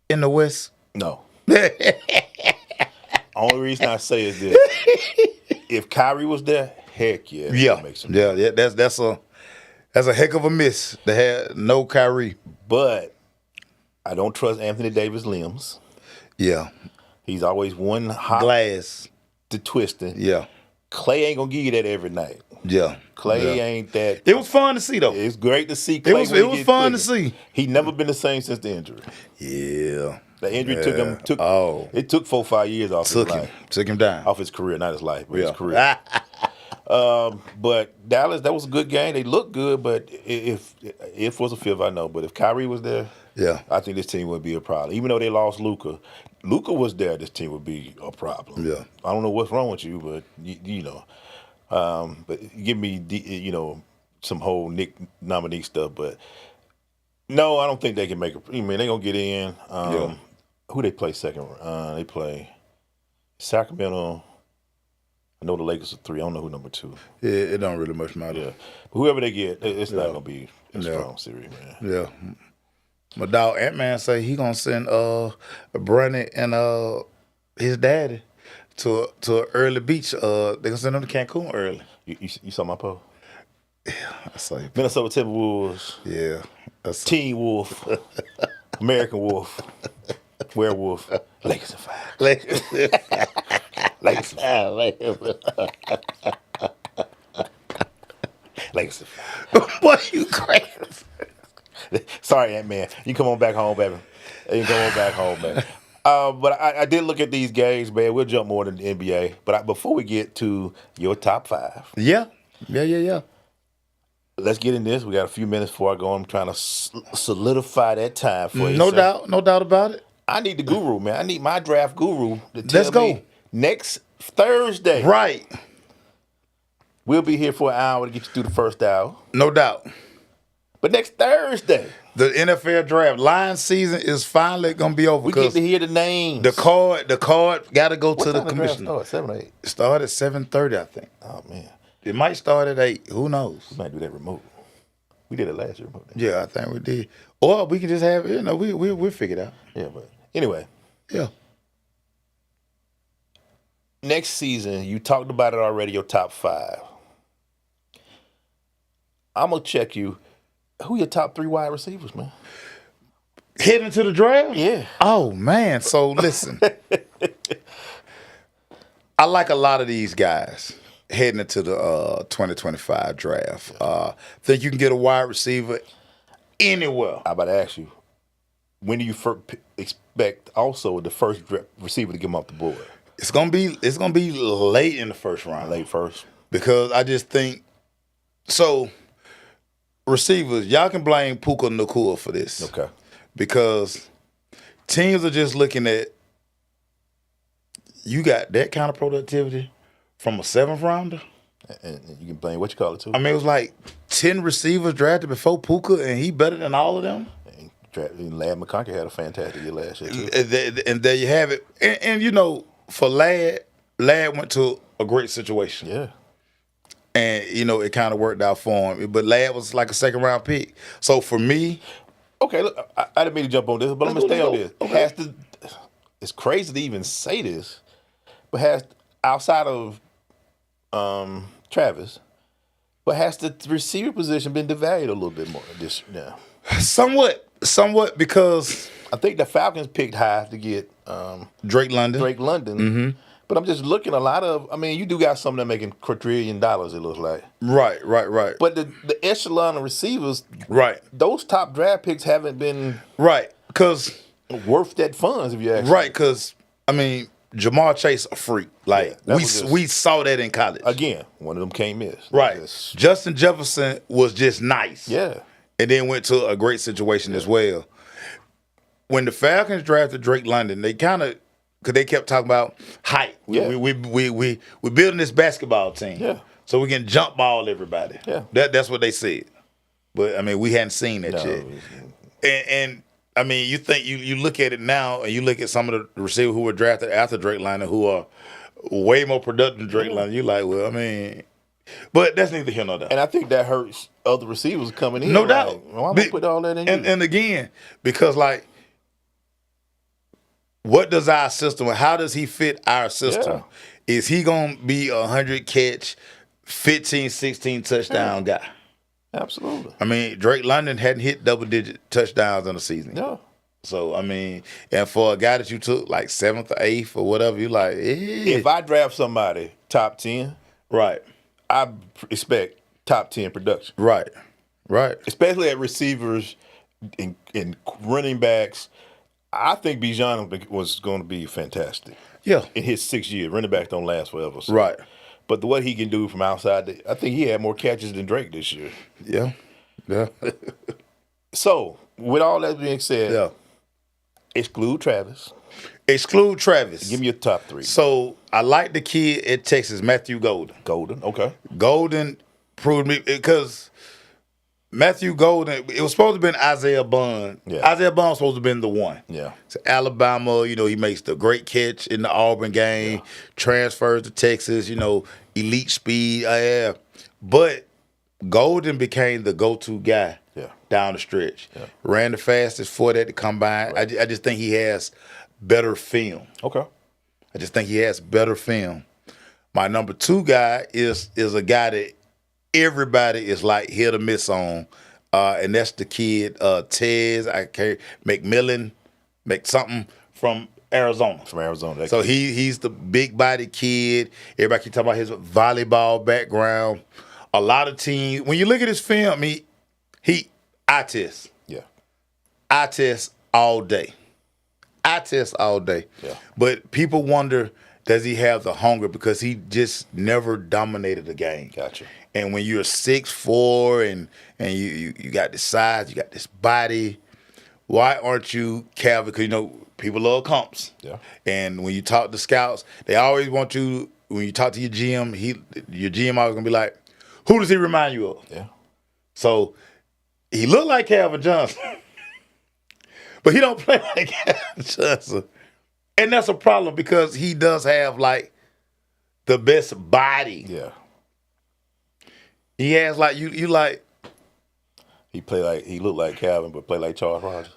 in the West? No. Only reason I say is this: if Kyrie was there, heck yeah, yeah, make some noise. Yeah. That's a heck of a miss to have no Kyrie. But I don't trust Anthony Davis' limbs. Yeah, he's always one hot glass to twisting. Yeah, Klay ain't gonna give you that every night. Yeah, Klay ain't that. It was fun to see though. It's great to see Klay. It was fun to see. He never been the same since the injury. Yeah. The injury it took 4 or 5 years off his life. Took him down. Off his career, not his life, but his career. But Dallas, that was a good game. They looked good, but if was a fifth, I know. But if Kyrie was there, I think this team would be a problem. Even though they lost Luka was there, this team would be a problem. Yeah. I don't know what's wrong with you, but you know. But give me some whole Nick nominee stuff, but no, I don't think they can make it. I mean, they're gonna get in. Who they play second? They play Sacramento. I know the Lakers are 3. I don't know who number 2. Yeah, it don't really much matter. Yeah, but whoever they get, it's not gonna be a strong series, man. Yeah. My dog Ant-Man say he gonna send Brandon and his daddy to an early beach. They gonna send them to Cancun early. You saw my post? Yeah, I saw you. Minnesota Timberwolves. Yeah. Teen Wolf. American Wolf. Werewolf. Lakers in 5. Lakers in 5. Lakers in 5. Boy, you crazy. Sorry, Ant-Man. You come on back home, baby. You come on back home, baby. But I did look at these games, man. We'll jump more than the NBA. But before we get to your top 5. Yeah. Let's get in this. We got a few minutes before I go. I'm trying to solidify that time for you. No doubt about it. I need the guru, man. I need my draft guru to Let's tell go. me next Thursday. Right. We'll be here for an hour to get you through the first hour. No doubt. But next Thursday, the NFL draft line season is finally gonna be over. We get to hear the names. The card got to go to the commissioner. What time the draft start? 7 or 8? It started at 7:30, I think. Oh man, it might start at 8. Who knows? We might do that remote. We did it last year. Yeah, I think we did. Or we can just have we'll figure it out. Yeah, but anyway. Yeah. Next season, you talked about it already. Your top 5. I'm gonna check you. Who your top 3 wide receivers, man? Heading to the draft? Yeah. Oh, man. So, listen. I like a lot of these guys heading into the 2025 draft. Think you can get a wide receiver anywhere. I'm about to ask you, when do you expect also the first receiver to get him off the board? It's gonna be late in the first round. Late first. Because I just think so. Receivers, y'all can blame Puka Nacua for this. Okay. Because teams are just looking at, you got that kind of productivity from a 7th rounder? And you can blame what you call it too. I mean, it was like 10 receivers drafted before Puka, and he better than all of them. And Ladd McConkey had a fantastic year last year too. And there you have it. And you know, for Ladd went to a great situation. Yeah. And, you know, it kind of worked out for him. But Ladd was like a 2nd-round pick. So, for me... Okay, look, I didn't mean to jump on this, but I'm going to stay on this. Okay. It's crazy to even say this, but outside of Travis, but has the receiver position been devalued a little bit more this now? Somewhat, because... I think the Falcons picked high to get... Drake London. Mm-hmm. But I'm just looking you do got some that making $1 it looks like. Right. But the echelon of receivers, right? Those top draft picks haven't been right. Because Worth that funds if you ask Right, because, I mean, Jamar Chase a freak. Like, we saw that in college. Again, one of them can't miss. Right. Justin Jefferson was just nice. Yeah. And then went to a great situation as well. When the Falcons drafted Drake London, they kind of, because they kept talking about height. Yeah. We're building this basketball team. Yeah. So we can jump ball everybody. Yeah. That's what they said. But, I mean, we hadn't seen that yet. And I mean, you think you look at it now, and you look at some of the receivers who were drafted after Drake London, who are way more productive than Drake London. You're like, well, I mean, but that's neither here nor there. And I think that hurts other receivers coming in. No doubt. Well, I'm gonna put all that in. And again, because like, what does our system? How does he fit our system? Yeah. Is he gonna be 100 catch, 15, 16 touchdown guy? Absolutely. I mean, Drake London hadn't hit double-digit touchdowns in the season. No. So, I mean, and for a guy that you took like 7th or 8th or whatever, you're like, If I draft somebody top 10, right, I expect top 10 production. Right. Especially at receivers and running backs. I think Bijan was going to be fantastic. Yeah. In his 6 years. Running backs don't last forever. So. Right. But what he can do from outside, I think he had more catches than Drake this year. Yeah. So, with all that being said, exclude Travis. Give me your top 3. So, I like the kid at Texas, Matthew Golden. Okay. Golden proved me, because Matthew Golden, it was supposed to have been Isaiah Bond. Yeah. Isaiah Bond was supposed to have been the one. Yeah. To Alabama, he makes the great catch in the Auburn game, transfers to Texas, elite speed. But Golden became the go-to guy down the stretch. Yeah. Ran the fastest 40 at the combine. Right. I just think he has better film. Okay. I just think he has better film. My number 2 guy is a guy that everybody is like hit or miss on, and that's the kid Tez McMillan, from Arizona. So he's the big body kid. Everybody keep talking about his volleyball background. A lot of teams, when you look at his film, I test. Yeah. I test all day. Yeah. But people wonder, does he have the hunger? Because he just never dominated the game. Gotcha. And when you're 6'4" and you got this size, you got this body, why aren't you Calvin? Because people love comps. Yeah. And when you talk to scouts, they always want you. When you talk to your GM, your GM always gonna be like, "Who does he remind you of?" Yeah. So he looked like Calvin Johnson, but he don't play like Calvin Johnson, and that's a problem because he does have like the best body. Yeah. He has like you like. He looked like Calvin, but play like Charles Rogers.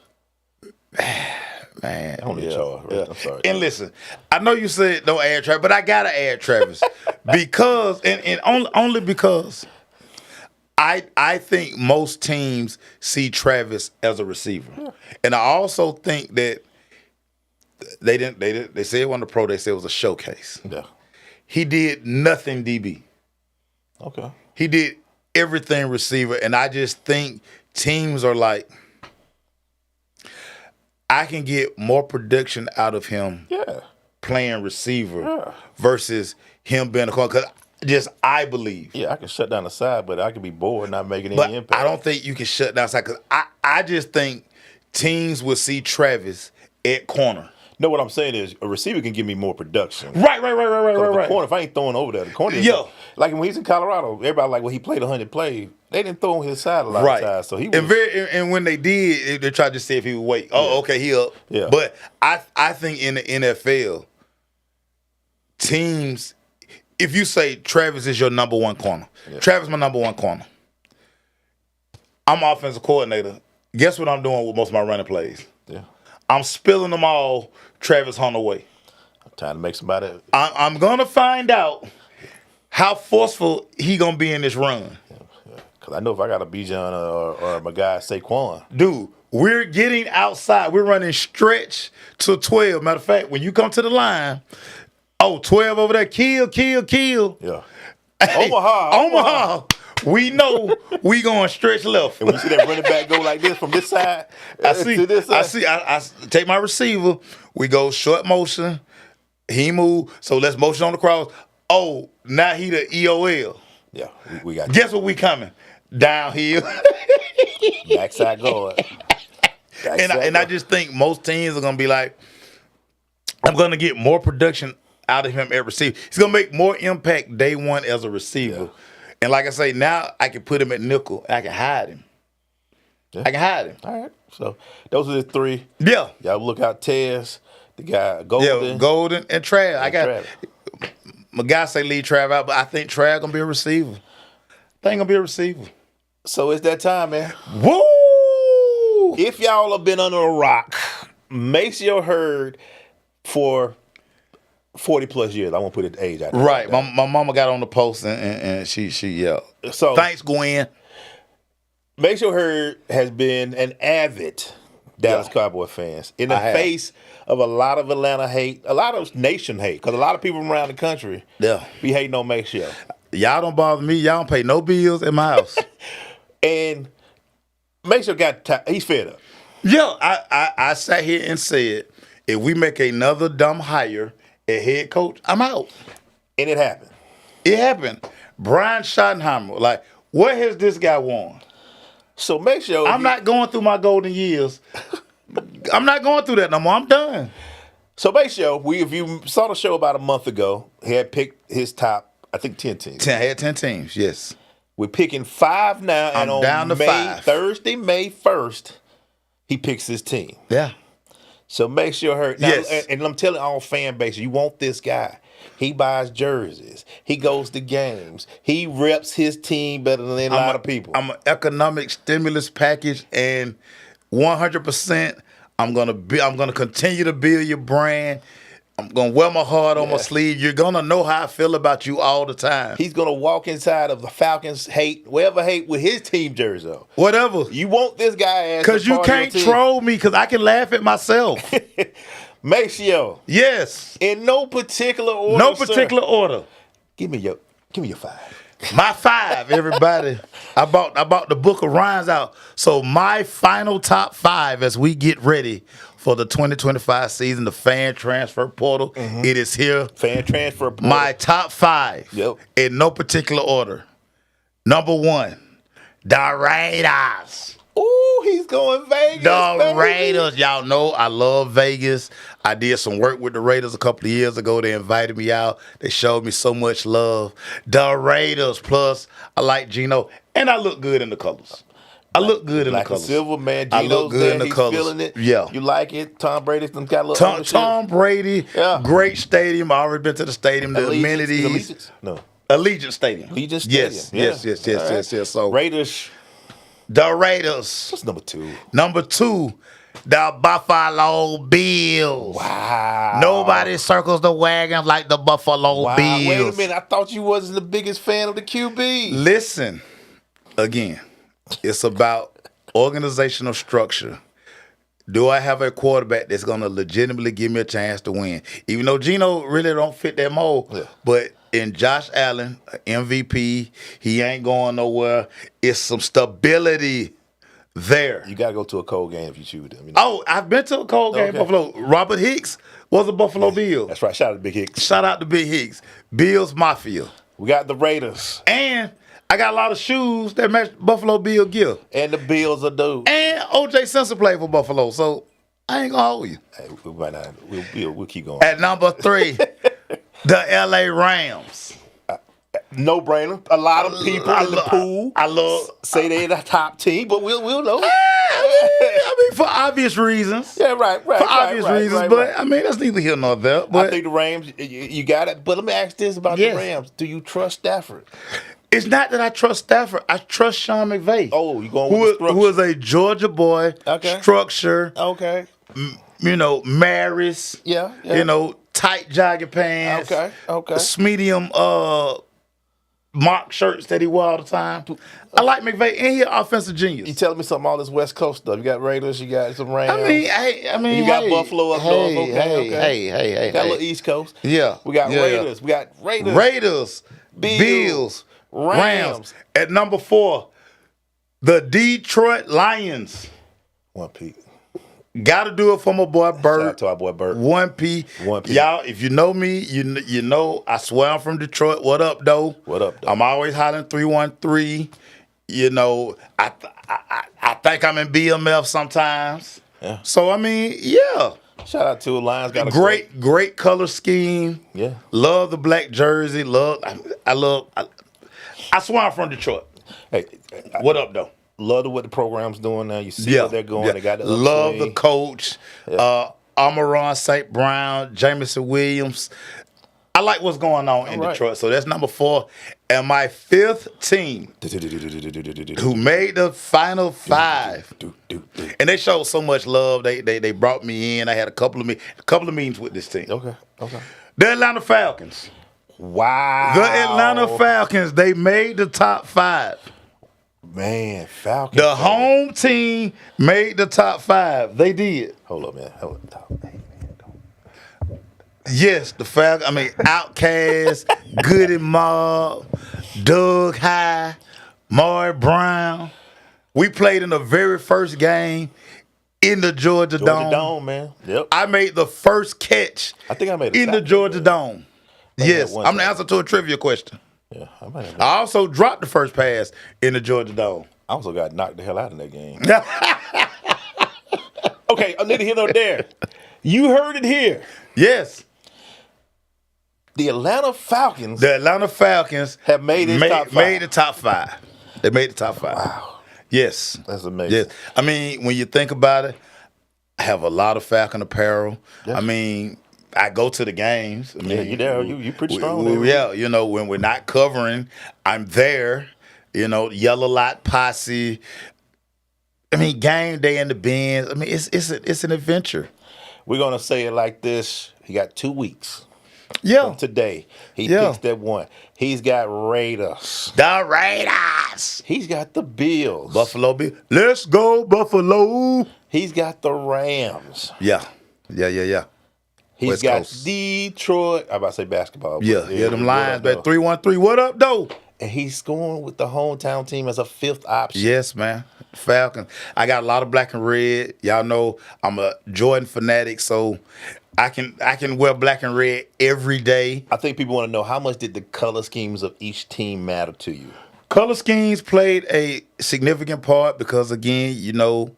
Man, Charles. Right? I'm sorry. And listen, I know you said don't add Travis, but I gotta add Travis because and only because I think most teams see Travis as a receiver, and I also think that they said on the pro they said it was a showcase. Yeah, he did nothing DB. Okay, he did everything receiver, and I just think teams are like, I can get more production out of him playing receiver versus him being a corner. Because I believe. Yeah, I can shut down the side, but I can be bored not making any impact. I don't think you can shut down the side because I just think teams will see Travis at corner. No, what I'm saying is a receiver can give me more production. Right. The corner, if I ain't throwing over there, the corner is like when he's in Colorado, everybody like, well, he played 100 plays. They didn't throw on his side a lot of times. So he was, and when they did, they tried to see if he would wait. Oh, okay, he up. Yeah. But I think in the NFL, teams, if you say Travis is your number one corner, Travis my number one corner. I'm offensive coordinator. Guess what I'm doing with most of my running plays? Yeah. I'm spilling them all Travis Hunter way. I'm trying to make somebody. I'm gonna find out how forceful he gonna be in this run. Because I know if I got a Bijan or my guy Saquon. Dude, we're getting outside. We're running stretch to 12. Matter of fact, when you come to the line, 12 over there, kill. Yeah. Hey, Omaha. we know we going stretch left. And when you see that running back go like this from this side to this side. I take my receiver. We go short motion. He move. So let's motion on the cross. Oh, now he the EOL. Yeah, we got. Guess what we coming? Downhill. Backside guard. And I just think most teams are gonna be like, I'm gonna get more production out of him at receiver. He's gonna make more impact day one as a receiver. Yeah. And like I say, now I can put him at nickel. I can hide him. Yeah. I can hide him. All right. So those are the three. Yeah. Y'all look out Tez, the guy Golden. Yeah, Golden and Trae. I got my guy say leave Trav out, but I think Trav gonna be a receiver. I think gonna be a receiver. So it's that time, man. Woo! If y'all have been under a rock, Maceo heard for 40 plus years. I won't put it age out there. Right. My mama got on the post and she yelled. So thanks, Gwen. Maceo Hurd has been an avid Dallas Cowboy fans in the face of a lot of Atlanta hate, a lot of nation hate, because a lot of people around the country be hating on Maceo. Y'all don't bother me. Y'all don't pay no bills in my house. And Maceo he's fed up. Yeah, I sat here and said, if we make another dumb hire at head coach, I'm out. And it happened. It happened. Brian Schottenheimer, like, what has this guy won? So Maceo, I'm not going through my golden years. I'm not going through that no more. I'm done. So Maceo, if you saw the show about a month ago, he had picked his top, I think 10 teams. I had 10 teams, yes. We're picking 5 now, and on down to 5. Thursday, May 1st, he picks his team. Yeah. So Maceo Hurd. Yes. And I'm telling all fan base, you want this guy. He buys jerseys. He goes to games. He reps his team better than a lot of people. I'm an economic stimulus package, and 100%, I'm gonna continue to build your brand. I'm gonna wear my heart on my sleeve. You're gonna know how I feel about you all the time. He's gonna walk inside of the Falcons wherever hate with his team jersey on. Whatever. You want this guy as because you can't troll me because I can laugh at myself. Maceo. Yes. In no particular order. No particular order. Give me your 5. My 5, everybody. I bought the book of rhymes out. So my final top 5 as we get ready for the 2025 season, the fan transfer portal. Mm-hmm. It is here. Fan transfer portal. My top 5. Yep. In no particular order. Number 1, the Raiders. Ooh, he's going Vegas. The Raiders. Y'all know I love Vegas. I did some work with the Raiders a couple of years ago. They invited me out. They showed me so much love. The Raiders. Plus, I like Geno. And I look good in the colors. I look good in the colors. Silver, man. Geno's I look good in the colors. Feeling it. Yeah. You like it? Tom Brady's got a little ownership. Tom Brady. Yeah. Great stadium. I already been to the stadium. The amenities. Allegiance? No. Allegiant Stadium. Allegiant Stadium. Yes. So Raiders. The Raiders. What's number 2? Number 2, the Buffalo Bills. Wow. Nobody circles the wagon like the Buffalo Bills. Wait a minute. I thought you wasn't the biggest fan of the QB. Listen, again, it's about organizational structure. Do I have a quarterback that's going to legitimately give me a chance to win? Even though Geno really don't fit that mold, but in Josh Allen, MVP, he ain't going nowhere. It's some stability there. You got to go to a cold game if you choose them. You know? Oh, I've been to a cold game, Buffalo. Robert Hicks was a Buffalo Bill. That's right. Shout out to Big Hicks. Shout out to Big Hicks. Bills Mafia. We got the Raiders. And I got a lot of shoes that match Buffalo Bill gear. And the Bills are due. And O.J. Simpson played for Buffalo, so I ain't going to hold you. Hey, we might not. We'll keep going. At number 3, the L.A. Rams. No brainer. A lot of people in the pool say they're the top team, but we'll know. I mean, for obvious reasons. Yeah, right. For obvious reasons, but I mean, that's neither here nor there. But I think the Rams, you got it. But let me ask this about the Rams: do you trust Stafford? It's not that I trust Stafford. I trust Sean McVay. Oh, you going with the structure? Who is a Georgia boy? Okay. Structure. Okay. Maris. Yeah. Tight jogging pants. Okay. Medium mock shirts that he wore all the time. I like McVay, and he an offensive genius. You telling me something all this West Coast stuff? You got Raiders, you got some Rams. I mean, you got Buffalo up north. Hey. Got a little East Coast. Yeah. We got Raiders. We got Raiders. Bills. Rams. At number 4, the Detroit Lions. 1P. Got to do it for my boy Bert. Shout out to our boy Bert. 1P. 1P. Y'all, if you know me, you know I swear I'm from Detroit. What up, though? What up, though? I'm always hollering 313. You know, I think I'm in BMF sometimes. Yeah. So, I mean, yeah. Shout out to Lions. Got a great color scheme. Yeah. Love the black jersey. I swear I'm from Detroit. Hey, what up, though? Love what the program's doing now. You see where they're going. Yeah. They got the love the coach. Yeah. Amaron St. Brown, Jamison Williams. I like what's going on in Detroit. So that's number 4. And my 5th team who made the final 5. And they showed so much love. They brought me in. I had a couple of meetings with this team. Okay. The Atlanta Falcons. Wow. The Atlanta Falcons, they made the top 5. Man, Falcons. The home team made the top 5. They did. Hold up, man. Yes, the Falcons. I mean, Outkast, Goody Mob, Doug High, Maury Brown. We played in the very first game in the Georgia Dome. Dome, man. Yep. I made the first catch. I think I made in the Georgia Dome. Yes, I'm the answer to a trivia question. Yeah, I also dropped the first pass in the Georgia Dome. I also got knocked the hell out in that game. Okay, I need to hear no there. You heard it here. Yes. The Atlanta Falcons. Have made top 5. Made the top 5. They made the top 5. Wow. Yes. That's amazing. Yes. I mean, when you think about it, I have a lot of Falcon apparel. Yeah. I mean, I go to the games. I mean, you there. You pretty strong. Yeah, you know, when we're not covering, I'm there. You know, Yellow Lot Posse. I mean, game day in the bins. I mean, it's an adventure. We're gonna say it like this. He got 2 weeks. Yeah. From today. He picks that one. He's got Raiders. The Raiders. He's got the Bills. Buffalo Bills. Let's go, Buffalo. He's got the Rams. Yeah. He's West got Coast. Detroit. I'm about to say basketball. Yeah, them Lions, but 313. What up, though? And he's going with the hometown team as a 5th option. Yes, man. Falcons. I got a lot of black and red. Y'all know I'm a Jordan fanatic, so I can wear black and red every day. I think people want to know, how much did the color schemes of each team matter to you? Color schemes played a significant part because, again, you know,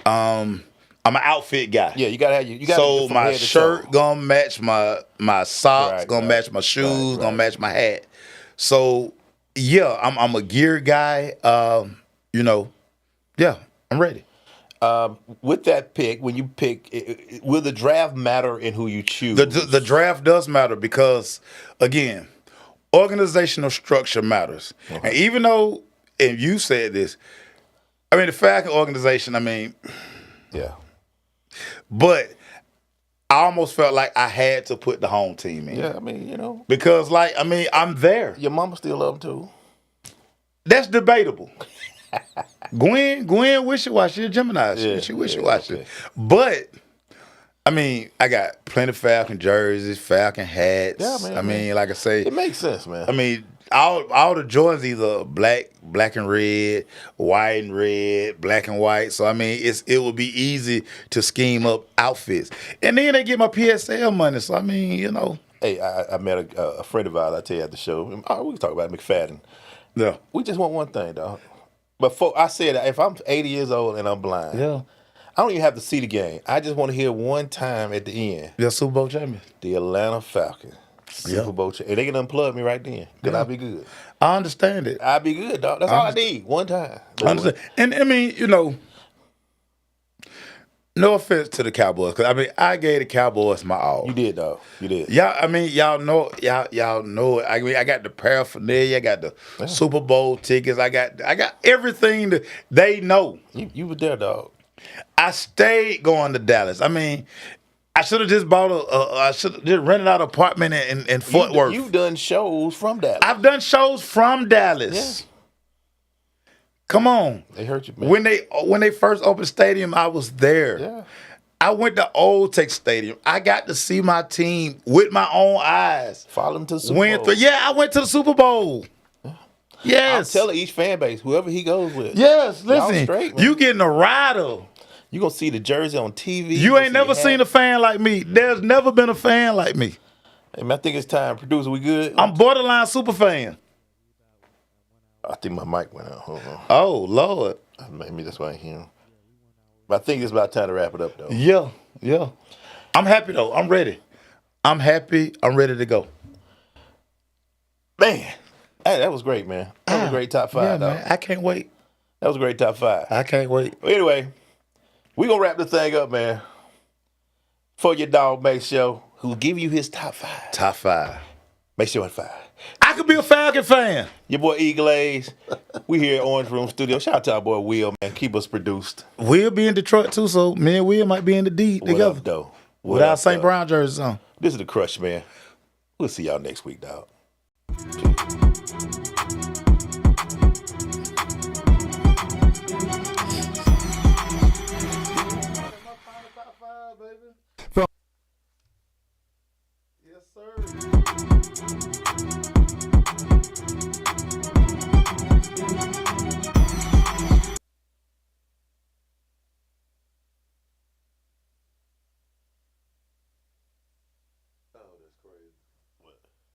I'm an outfit guy. Yeah, you gotta have you. So my shirt gonna match my socks, gonna match my shoes, gonna match my hat. So yeah, I'm a gear guy. You know, yeah, I'm ready. With that pick, when you pick, will the draft matter in who you choose? The draft does matter because, again, organizational structure matters. Uh-huh. And even though, and you said this, I mean, the Falcon organization, I mean, yeah. But I almost felt like I had to put the home team in. Yeah, I mean, you know. Because, like, I mean, I'm there. Your mama still love him, too. That's debatable. Gwen wishy-washy. She's a Gemini. She wishy-washy. Okay. But, I mean, I got plenty of Falcon jerseys, Falcon hats. Yeah, man. I mean, like I say. It makes sense, man. I mean, all the Jordans either black and red, white and red, black and white. So I mean, it would be easy to scheme up outfits, and then they get my PSL money. So I mean, you know. Hey, I met a friend of ours. I tell you at the show. We can talk about McFadden. Yeah. We just want one thing, dog. But I said, if I'm 80 years old and I'm blind, yeah, I don't even have to see the game. I just want to hear one time at the end. Yeah, Super Bowl champion, the Atlanta Falcons. Super Bowl champion. And they can unplug me right then. Then I'll be good. I understand it. I'll be good, dog. That's all I need. One time. I understand. And I mean, you know, no offense to the Cowboys, because I mean, I gave the Cowboys my all. You did, dog. You did. Yeah, I mean, y'all know it. I mean, I got the paraphernalia, I got the Super Bowl tickets, I got everything that they know. You were there, dog. I stayed going to Dallas. I mean, I should have just I should have just rented out an apartment in Fort Worth. You've done shows from Dallas. I've done shows from Dallas. Yeah. Come on. They hurt you, man. When they first opened stadium, I was there. Yeah. I went to Old Tech Stadium. I got to see my team with my own eyes. Follow them to the Super Bowl. I went to the Super Bowl. Yes. I'm telling each fan base, whoever he goes with. Yes, y'all listen. straight, man. You getting a rider. You gonna see the jersey on TV. You ain't never seen a fan like me. There's never been a fan like me. Hey, man, I think it's time. Producer, we good? I'm borderline super fan. I think my mic went out. Hold on. Oh, Lord. Maybe that's why I hear him. But I think it's about time to wrap it up, though. Yeah. I'm happy, though. I'm ready. I'm happy. I'm ready to go. Man, hey, that was great, man. That was a great top 5, man. I can't wait. That was a great top 5. I can't wait. Well, anyway, we going to wrap this thing up, man. For your dog, Maceo, who will give you his top 5. Top 5. Maceo at 5. I could be a Falcon fan. Your boy E. Glaze. We here at Orange Room Studio. Shout out to our boy Will, man. Keep us produced. We'll be in Detroit, too, so me and Will might be in the D What together. up, though? With our St. Brown jerseys on. This is The Crush, man. We'll see y'all next week, dog. Yes, sir.